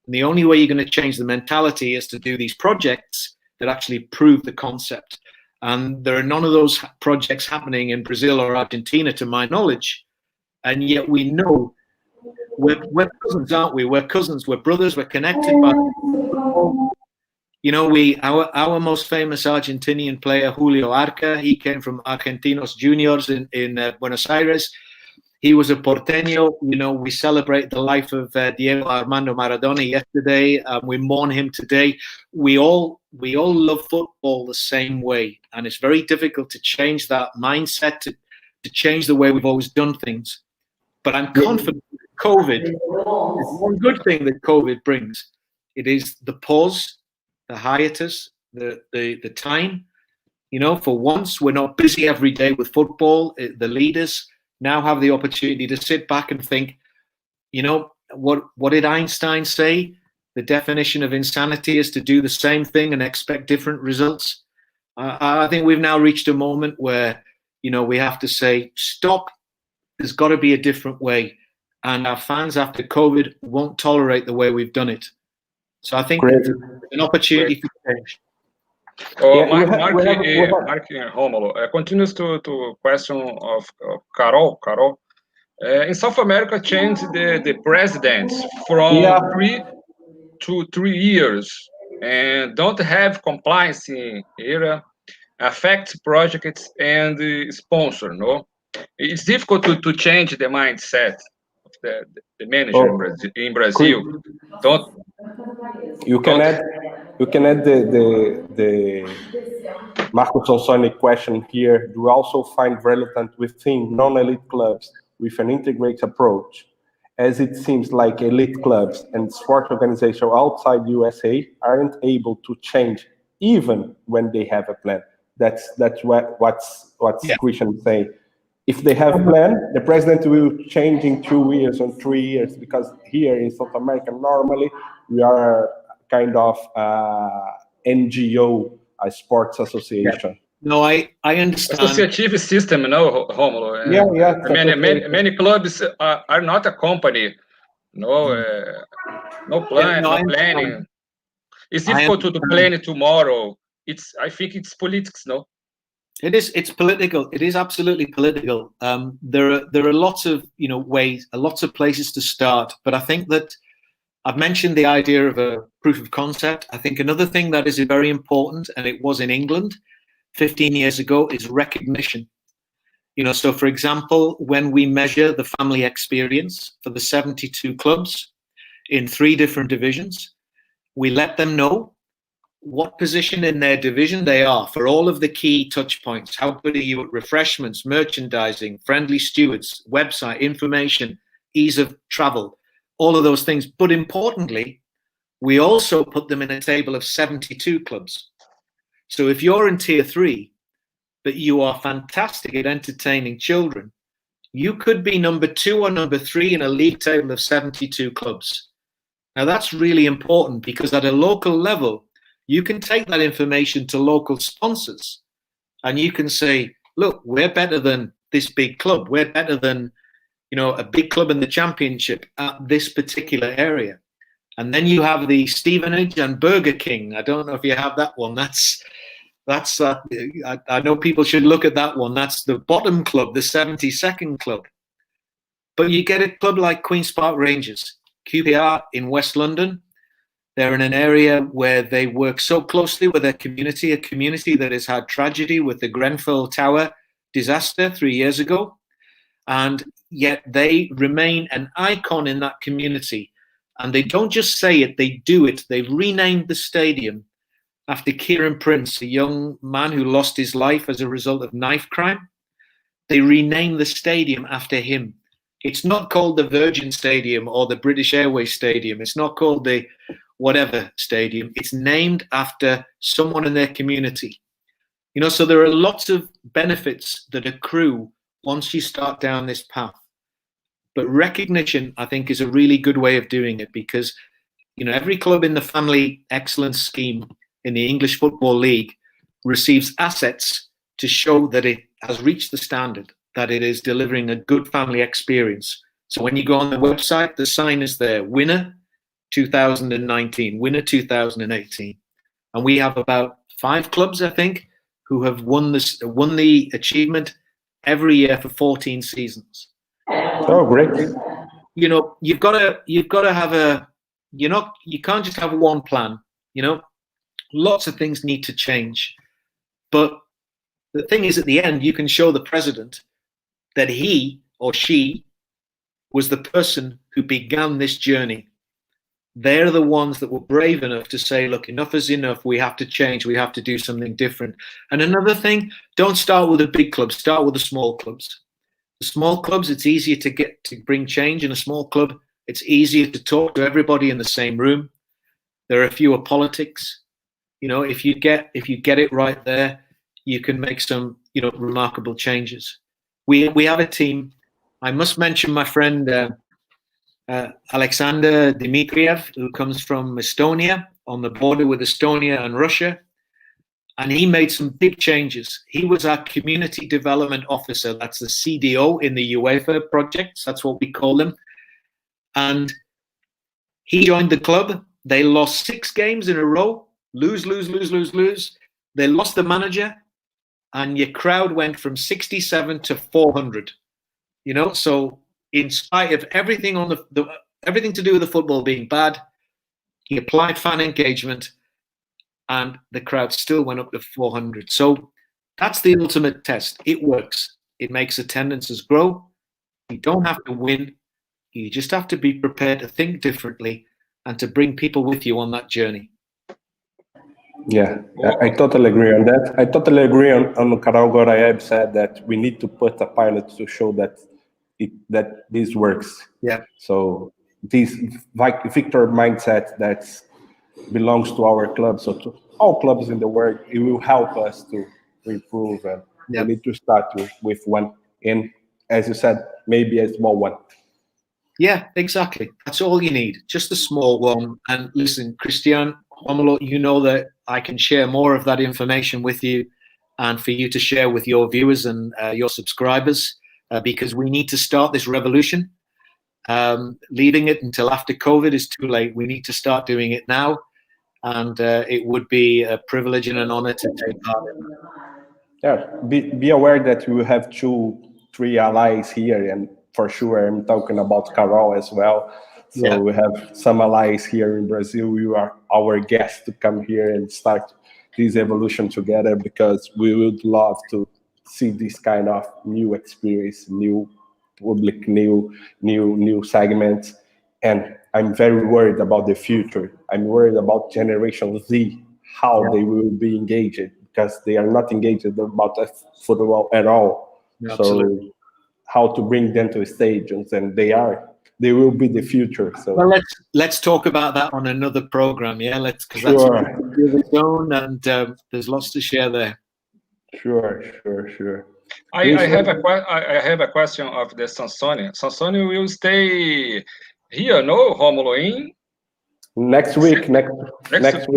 And the only way you're going to change the mentality is to do these projects that actually prove the concept. And there are none of those projects happening in Brazil or Argentina, to my knowledge. And yet we know we're cousins, aren't we? We're cousins, we're brothers, we're connected by football. Our most famous Argentinian player, Julio Arca, he came from Argentinos Juniors in Buenos Aires. He was a porteño. We celebrate the life of Diego Armando Maradona yesterday. We mourn him today. We all love football the same way, and it's very difficult to change that mindset, to change the way we've always done things. But I'm confident that COVID is one good thing that COVID brings. It is the pause, the hiatus, the time. For once, we're not busy every day with football. The leaders now have the opportunity to sit back and think, what did Einstein say? The definition of insanity is to do the same thing and expect different results. I think we've now reached a moment where, we have to say, stop. There's got to be a different way. And our fans after COVID won't tolerate the way we've done it. So I think it's an opportunity for change. Mark Romulo continues to question of Carol. In South America, changed the presidents from 3 to 3 years and don't have compliance era, affect projects and sponsor. No, it's difficult to change the mindset of the manager in Brazil. You can add the Marcos Sonsoni question here. Do you also find relevant within non-elite clubs with an integrated approach, as it seems like elite clubs and sport organizations outside USA aren't able to change even when they have a plan? That's what's Christian saying. If they have a plan, the president will change in 2 years or 3 years, because here in South America, normally we are kind of NGO, a sports association. Yeah. No, I understand. Associative system, Romulo. Many clubs are not a company. No plan, no planning. It's difficult to plan it tomorrow. I think it's politics, no? It is. It's political. It is absolutely political. There are lots of ways, lots of places to start. But I think that I've mentioned the idea of a proof of concept. I think another thing that is very important, and it was in England 15 years ago, is recognition. So for example, when we measure the family experience for the 72 clubs in 3 different divisions, we let them know what position in their division they are for all of the key touch points. How good are you at refreshments, merchandising, friendly stewards, website, information, ease of travel, all of those things. But importantly, we also put them in a table of 72 clubs. So if you're in tier 3, but you are fantastic at entertaining children, you could be number 2 or number 3 in a league table of 72 clubs. Now that's really important, because at a local level, you can take that information to local sponsors and you can say, look, we're better than this big club. We're better than, a big club in the championship at this particular area. And then you have the Stevenage and Burger King. I don't know if you have that one. I know people should look at that one. That's the bottom club, the 72nd club. But you get a club like Queen's Park Rangers, QPR in West London. They're in an area where they work so closely with their community, a community that has had tragedy with the Grenfell Tower disaster 3 years ago. And yet they remain an icon in that community. And they don't just say it, they do it. They've renamed the stadium after Kieran Prince, a young man who lost his life as a result of knife crime. They renamed the stadium after him. It's not called the Virgin Stadium or the British Airways Stadium. It's not called the whatever stadium. It's named after someone in their community. You know, so there are lots of benefits that accrue once you start down this path. But recognition, I think, is a really good way of doing it, because, you know, every club in the family excellence scheme in the English Football League receives assets to show that it has reached the standard, that it is delivering a good family experience. So when you go on the website, the sign is there, winner 2019, winner 2018. And we have about 5 clubs, I think, who have won the achievement every year for 14 seasons. Oh, great. You know, you've got to have you can't just have one plan, you know. Lots of things need to change. But the thing is, at the end, you can show the president that he or she was the person who began this journey. They're the ones that were brave enough to say, look, enough is enough. We have to change. We have to do something different. And another thing, don't start with the big clubs. Start with the small clubs. The small clubs, it's easier to bring change. In a small club, it's easier to talk to everybody in the same room. There are fewer politics. You know, if you get it right there, you can make some, you know, remarkable changes. We have a team. I must mention my friend Alexander Dmitriev, who comes from Estonia, on the border with Estonia and Russia, and he made some big changes. He was our community development officer. That's the CDO in the UEFA projects. That's what we call them. And he joined the club. They lost 6 games in a row. Lose. They lost the manager, and your crowd went from 67 to 400. You know, so in spite of everything on everything to do with the football being bad, he applied fan engagement, and the crowd still went up to 400. So that's the ultimate test. It works. It makes attendances grow. You don't have to win. You just have to be prepared to think differently and to bring people with you on that journey. Yeah, I totally agree on that. I totally agree on Carol Gorayeb said that we need to put a pilot to show that this works. Yeah. So this Victor mindset that belongs to our club, so to all clubs in the world, it will help us to improve. And we need to start with one, and as you said, maybe a small one. Yeah, exactly. That's all you need, just a small one. And listen, Christian, you know that I can share more of that information with you, and for you to share with your viewers and your subscribers, because we need to start this revolution. Leaving it until after COVID is too late. We need to start doing it now, and it would be a privilege and an honor to take part in that. Yeah, be aware that we have 2-3 allies here, and for sure I'm talking about Carol as well. So we have some allies here in Brazil. You are our guest to come here and start this evolution together, because we would love to see this kind of new experience, new public, new segments. And I'm very worried about the future. I'm worried about Generation Z, how they will be engaged, because they are not engaged about football at all. So how to bring them to stadiums, and they will be the future. So well, let's talk about that on another program. Yeah, because that's its own, and there's lots to share there. Sure. I have a question of the Sansone. Sansone will stay here, no, Romulo, next week. Next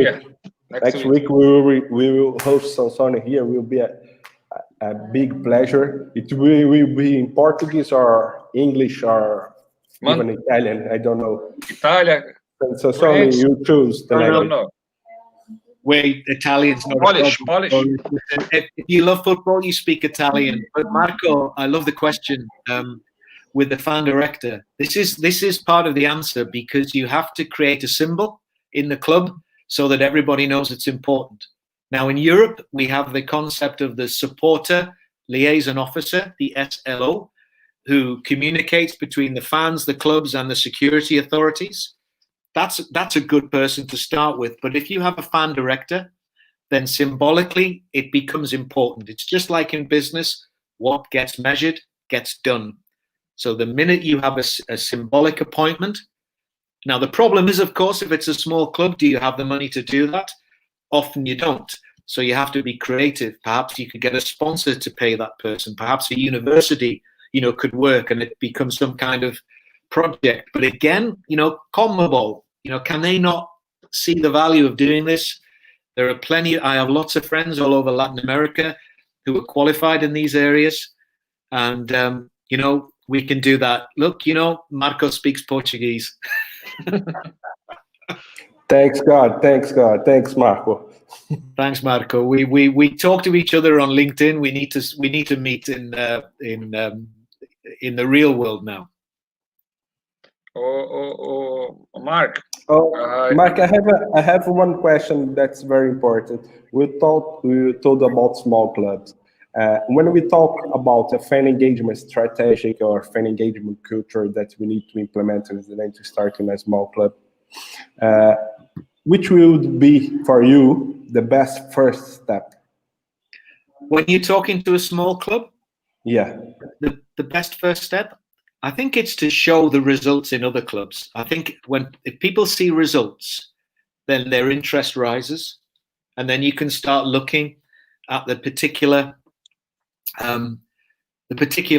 week we will host Sansone here. Will be a big pleasure. It will be in Portuguese or English or even Italian. I don't know. Italian. Sansone, you choose the language. No. Wait, Italian's not Polish. If you love football, you speak Italian. But Marco, I love the question with the fan director. This is part of the answer, because you have to create a symbol in the club so that everybody knows it's important. Now, in Europe, we have the concept of the supporter liaison officer, the SLO, who communicates between the fans, the clubs, and the security authorities. That's a good person to start with. But if you have a fan director, then symbolically it becomes important. It's just like in business, what gets measured gets done. So the minute you have a symbolic appointment, now the problem is, of course, if it's a small club, do you have the money to do that? Often you don't. So you have to be creative. Perhaps you could get a sponsor to pay that person. Perhaps a university, could work and it becomes some kind of project. But again, CONMEBOL, can they not see the value of doing this? There are plenty. I have lots of friends all over Latin America who are qualified in these areas. And, we can do that. Look, Marco speaks Portuguese. Thanks God. Thanks Marco. Thanks, Marco. We talk to each other on LinkedIn. We need to meet in the real world now. Mark. Mark, I have one question that's very important. We told about small clubs. When we talk about a fan engagement strategy or fan engagement culture that we need to implement and then to start in a small club, which would be for you the best first step? When you're talking to a small club? Yeah. The best first step? I think it's to show the results in other clubs. I think if people see results, then their interest rises, and then you can start looking at the particular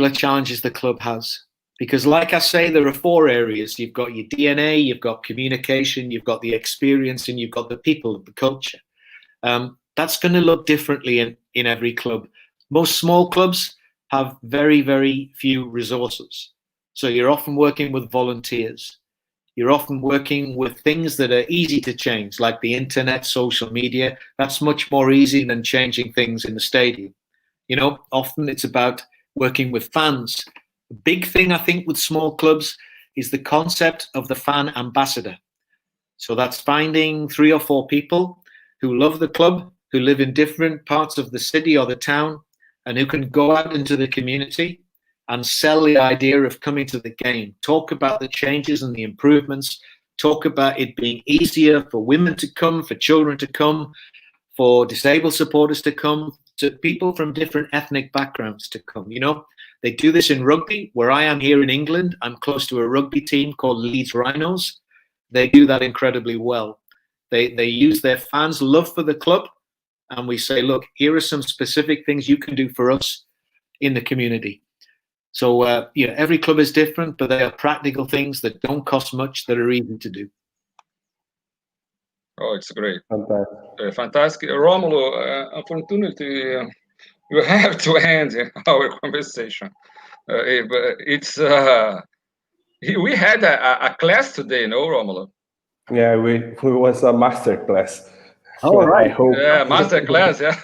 challenges the club has. Because like I say, there are 4 areas. You've got your DNA, you've got communication, you've got the experience, and you've got the people, the culture. That's going to look differently in every club. Most small clubs have very, very few resources. So you're often working with volunteers. You're often working with things that are easy to change, like the internet, social media. That's much more easy than changing things in the stadium. Often it's about working with fans. The big thing, I think, with small clubs is the concept of the fan ambassador. So that's finding 3 or 4 people who love the club, who live in different parts of the city or the town, and who can go out into the community and sell the idea of coming to the game, talk about the changes and the improvements, talk about it being easier for women to come, for children to come, for disabled supporters to come, to people from different ethnic backgrounds to come. They do this in rugby. Where I am here in England, I'm close to a rugby team called Leeds Rhinos. They do that incredibly well. They use their fans' love for the club, and we say, look, here are some specific things you can do for us in the community. So, every club is different, but they are practical things that don't cost much, that are easy to do. Oh, it's great. Fantastic. Fantastic. Romulo, unfortunately, you have to end our conversation. We had a class today, no, Romulo? Yeah, we was a master class. Oh, right. I hope. Yeah, master class. Yeah.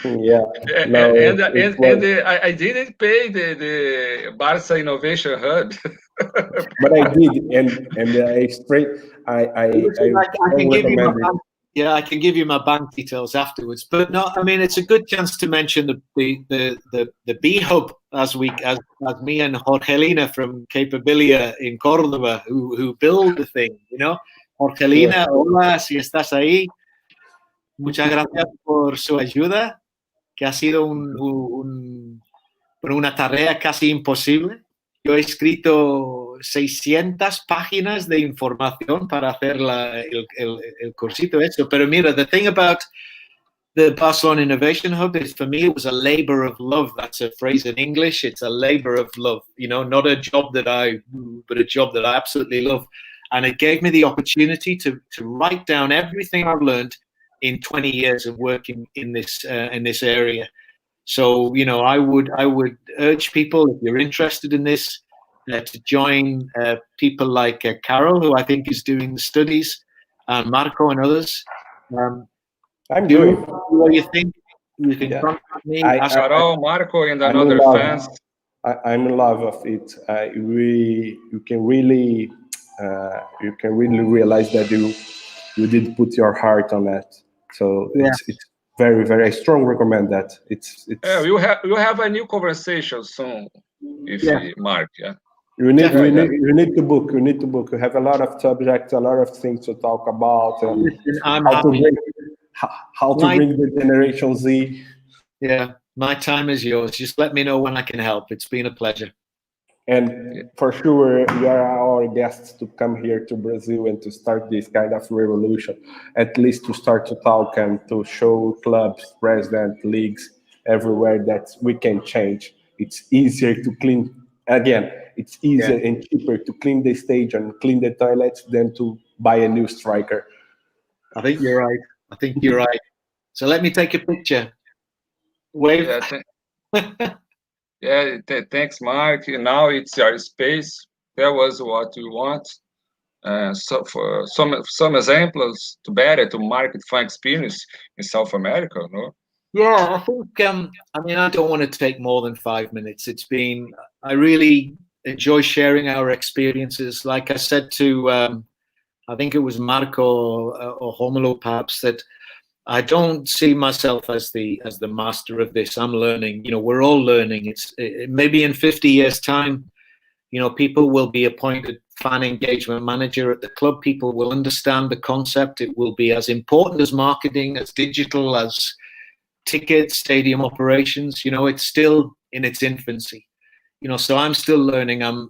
Yeah. No, I didn't pay the Barça Innovation Hub. But I did, and I can give you my bank, I can give you my bank details afterwards. But no, I mean, it's a good chance to mention the B Hub as me and Jorgelina from Capabilia in Córdoba who build the thing. Jorgelina, hola, si estás ahí. Muchas gracias por su ayuda, que ha sido una tarea casi imposible. Yo he escrito 600 páginas de información para hacer el cursito hecho. Pero mira, the thing about the Barcelona Innovation Hub is, for me, it was a labor of love. That's a phrase in English. It's a labor of love. Not a job that I do, but a job that I absolutely love. And it gave me the opportunity to write down everything I've learned in 20 years of working in this area. So, I would urge people, if you're interested in this, to join people like Carol, who I think is doing the studies, and Marco and others. I'm doing. What you think? You can contact me. Carol, Marco, and another fans. I'm in love of it. You can really realize that you did put your heart on that. So it's very, very. I strongly recommend that. It's. You have a new conversation soon, Mark. Yeah. You need to book. You need to book. You have a lot of subjects, a lot of things to talk about, and how to bring the Generation Z. Yeah, my time is yours. Just let me know when I can help. It's been a pleasure. And for sure, you are our guests to come here to Brazil and to start this kind of revolution, at least to start to talk and to show clubs, president, leagues, everywhere that we can change. It's easier to clean, again, it's easier and cheaper to clean the stage and clean the toilets than to buy a new striker. I think you're right. I think you're right. So let me take a picture. Wave. Thanks, Mark. Now it's your space. That was what we want. So for some examples to better to market fun experience in South America, no? Yeah, I think. I mean, I don't want to take more than 5 minutes. I really enjoy sharing our experiences. Like I said to, I think it was Marco or Homolo, perhaps, that I don't see myself as the master of this. I'm learning. We're all learning. Maybe in 50 years' time, people will be appointed fan engagement manager at the club. People will understand the concept. It will be as important as marketing, as digital, as tickets, stadium operations. It's still in its infancy. So I'm still learning. I'm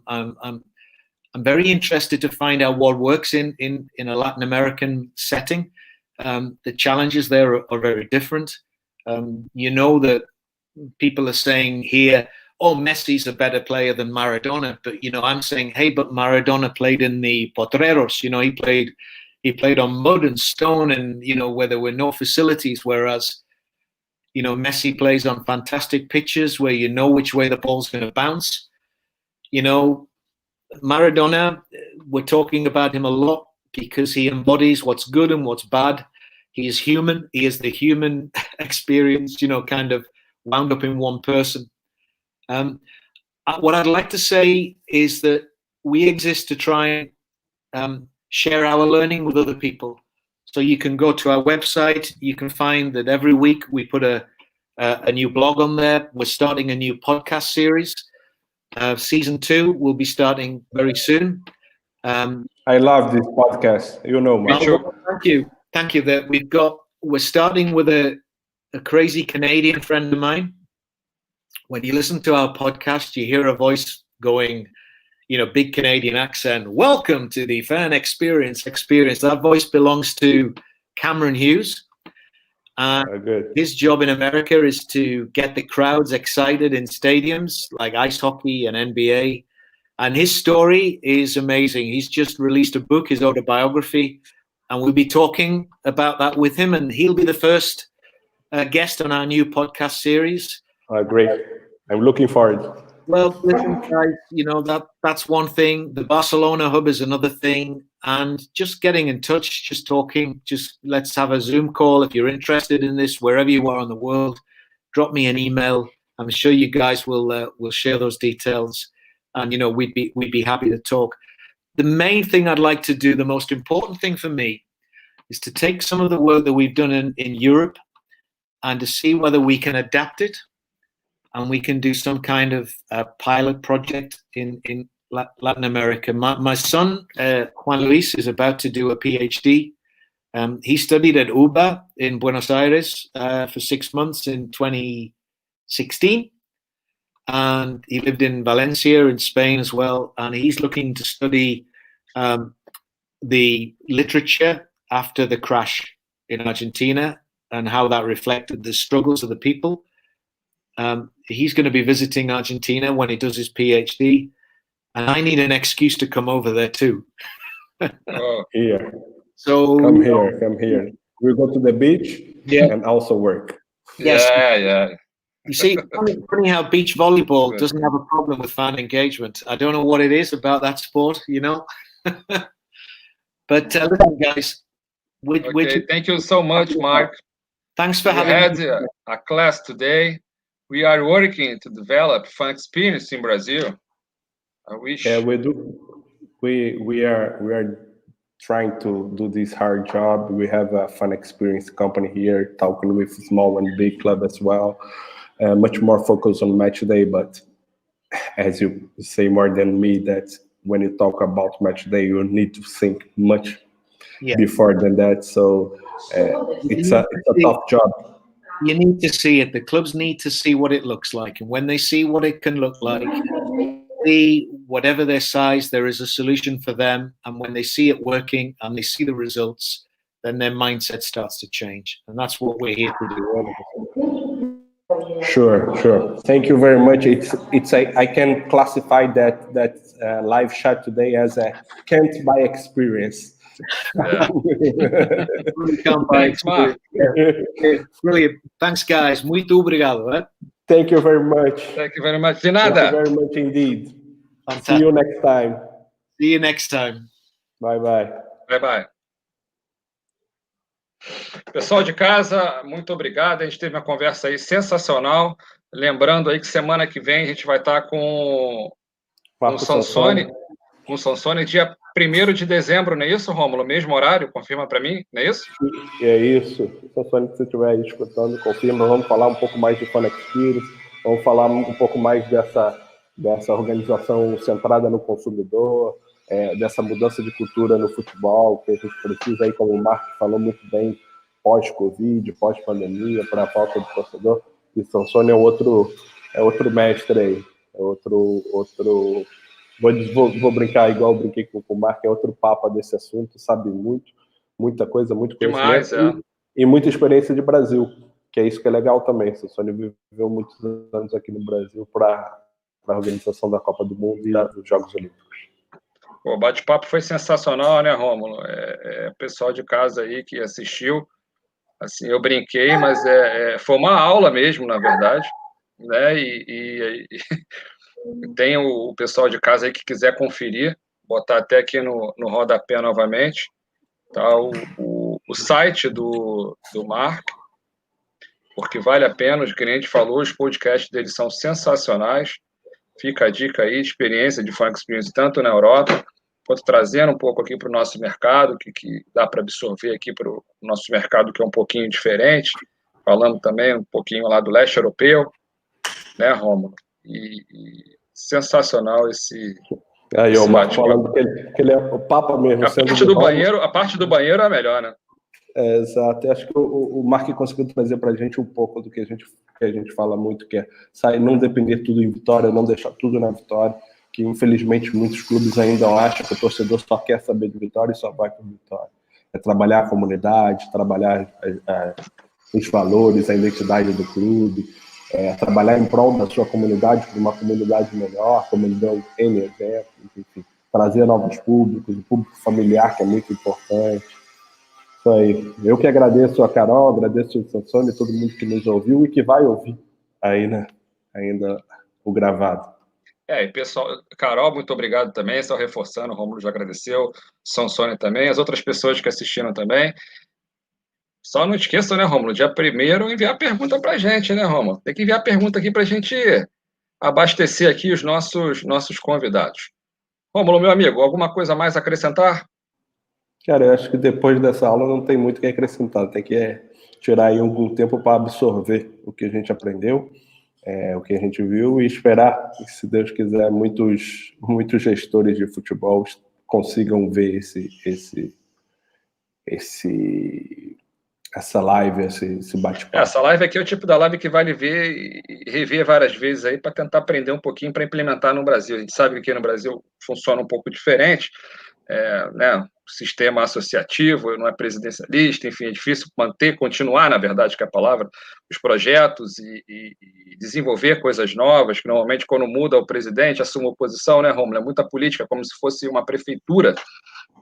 very interested to find out what works in a Latin American setting. The challenges there are very different. That people are saying here, oh, Messi's a better player than Maradona, but I'm saying, hey, but Maradona played in the Potreros. He played on mud and stone, and where there were no facilities. Whereas Messi plays on fantastic pitches where which way the ball's going to bounce. Maradona, we're talking about him a lot because he embodies what's good and what's bad. He is human. He is the human experience, kind of wound up in one person. What I'd like to say is that we exist to try and share our learning with other people. So you can go to our website. You can find that every week we put a new blog on there. We're starting a new podcast series. Season 2 will be starting very soon. I love this podcast. Mark. Thank you. That we're starting with a crazy Canadian friend of mine. When you listen to our podcast, you hear a voice going, big Canadian accent. Welcome to the fan experience. That voice belongs to Cameron Hughes. His job in America is to get the crowds excited in stadiums like ice hockey and NBA. And his story is amazing. He's just released a book, his autobiography, and we'll be talking about that with him. And he'll be the first guest on our new podcast series. Great. I'm looking forward. Well, listen, guys, that's one thing. The Barcelona Hub is another thing. And just getting in touch, just talking, just let's have a Zoom call. If you're interested in this, wherever you are in the world, drop me an email. I'm sure you guys will share those details. And, we'd be happy to talk. The main thing I'd like to do, the most important thing for me, is to take some of the work that we've done in Europe and to see whether we can adapt it and we can do some kind of pilot project in Latin America. My son, Juan Luis, is about to do a PhD. He studied at UBA in Buenos Aires for 6 months in 2016. And he lived in Valencia in Spain as well. And he's looking to study the literature after the crash in Argentina and how that reflected the struggles of the people. He's going to be visiting Argentina when he does his PhD. And I need an excuse to come over there too. Here. So come here. We'll go to the beach and also work. Yes. Yeah. You see, funny how beach volleyball doesn't have a problem with fan engagement. I don't know what it is about that sport, But listen, guys. Thank you so much, Mark. Thanks for having me. We had a class today. We are working to develop fun experience in Brazil. I wish. Yeah, we do. We are trying to do this hard job. We have a fun experience company here, talking with small and big club as well. Much more focused on match day, but as you say more than me, that when you talk about match day, you need to think much before than that. So it's a tough job. You need to see it. The clubs need to see what it looks like. And when they see what it can look like, see whatever their size, there is a solution for them. And when they see it working and they see the results, then their mindset starts to change. And that's what we're here to do. Sure. Thank you very much. I can classify that live chat today as a can't buy experience. Yeah. Thanks, Mark. Brilliant. Thanks, guys. Muito obrigado. Thank you very much. Thank you very much. De nada. Thank you very much indeed. Fantastic. See you next time. See you next time. Bye. Bye. Pessoal de casa, muito obrigado. A gente teve uma conversa aí sensacional. Lembrando aí que semana que vem a gente vai estar com o Sansone. Com o Sansone, dia 1º de dezembro, não é isso, Rômulo? Mesmo horário, confirma para mim, não é isso? É isso. Sansone, se você estiver aí escutando, confirma. Vamos falar um pouco mais de Fun Experience, vamos falar um pouco mais dessa organização centrada no consumidor, dessa mudança de cultura no futebol, que a gente precisa aí, como o Mark falou muito bem, pós-Covid, pós-pandemia, para a falta de torcedor. E Sansone é outro mestre aí, Vou brincar igual eu brinquei com o Mark, é outro papa desse assunto, sabe muita coisa, muito conhecimento. Demais, e muita experiência de Brasil, que é isso que é legal também. O Sônia viveu muitos anos aqui no Brasil para a organização da Copa do Mundo e dos Jogos Olímpicos. O bate-papo foi sensacional, né, Rômulo? Pessoal de casa aí que assistiu, assim, eu brinquei, mas foi uma aula mesmo, na verdade, né? E tem o pessoal de casa aí que quiser conferir, botar até aqui no rodapé novamente, tá? O site do Mark, porque vale a pena, o cliente falou, os podcasts deles são sensacionais. Fica a dica aí, experiência de Fun Experience, tanto na Europa, quanto trazendo um pouco aqui para o nosso mercado, que dá para absorver aqui para o nosso mercado, que é um pouquinho diferente. Falando também um pouquinho lá do leste europeu, né, Rômulo? E sensacional esse... Aí, o Marco falando que ele é o papa mesmo. A parte do banheiro é a melhor, né? Exato. Acho que o Mark conseguiu trazer para a gente um pouco do que a gente fala muito, que é sair, não depender tudo em Vitória, não deixar tudo na Vitória, que infelizmente muitos clubes ainda acham que o torcedor só quer saber de Vitória e só vai para Vitória. É trabalhar a comunidade, trabalhar os valores, a identidade do clube, trabalhar em prol da sua comunidade, para uma comunidade melhor, como ele deu N exemplos, enfim, trazer novos públicos, o público familiar, que é muito importante. Isso aí. Eu que agradeço a Carol, agradeço o Sansone e todo mundo que nos ouviu e que vai ouvir aí, né, ainda o gravado. E pessoal, Carol, muito obrigado também, só reforçando, o Rômulo já agradeceu, o Sansone também, as outras pessoas que assistiram também. Só não esqueçam, né, Rômulo, dia 1º enviar pergunta pra gente, né, Rômulo? Tem que enviar pergunta aqui pra gente abastecer aqui os nossos convidados. Rômulo, meu amigo, alguma coisa mais a acrescentar? Cara, eu acho que depois dessa aula não tem muito o que acrescentar, tem que tirar aí algum tempo para absorver o que a gente aprendeu, o que a gente viu e esperar que, se Deus quiser, muitos gestores de futebol consigam ver essa live, esse bate-papo. Essa live aqui é o tipo da live que vale ver e rever várias vezes aí para tentar aprender um pouquinho para implementar no Brasil. A gente sabe que aqui no Brasil funciona um pouco diferente, né? Sistema associativo, não é presidencialista, enfim, é difícil continuar, na verdade, que é a palavra, os projetos e desenvolver coisas novas, que normalmente quando muda o presidente, assume a oposição, né, Rômulo? É muita política, como se fosse uma prefeitura,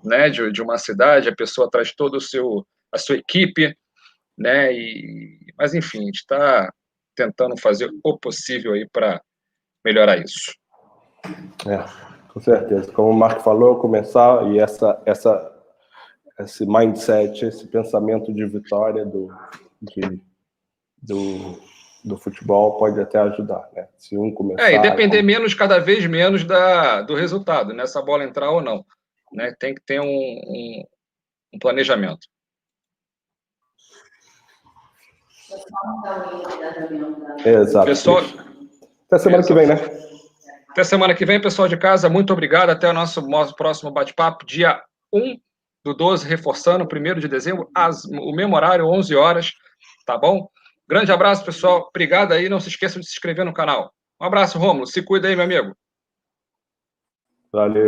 né, de uma cidade, a pessoa traz toda a sua equipe, né, mas enfim, a gente está tentando fazer o possível aí para melhorar isso. Com certeza. Como o Marco falou, começar e esse mindset, esse pensamento de vitória do futebol pode até ajudar, né? Se um começar... E depender cada vez menos do resultado, né? Se a bola entrar ou não, né? Tem que ter um planejamento. Exato. Pessoal, até semana que vem, né? Até semana que vem, pessoal de casa. Muito obrigado. Até o nosso próximo bate-papo, dia 1 do 12, reforçando, 1º de dezembro, o mesmo horário, 11 horas, tá bom? Grande abraço, pessoal. Obrigado aí. Não se esqueçam de se inscrever no canal. Um abraço, Rômulo. Se cuida aí, meu amigo. Valeu.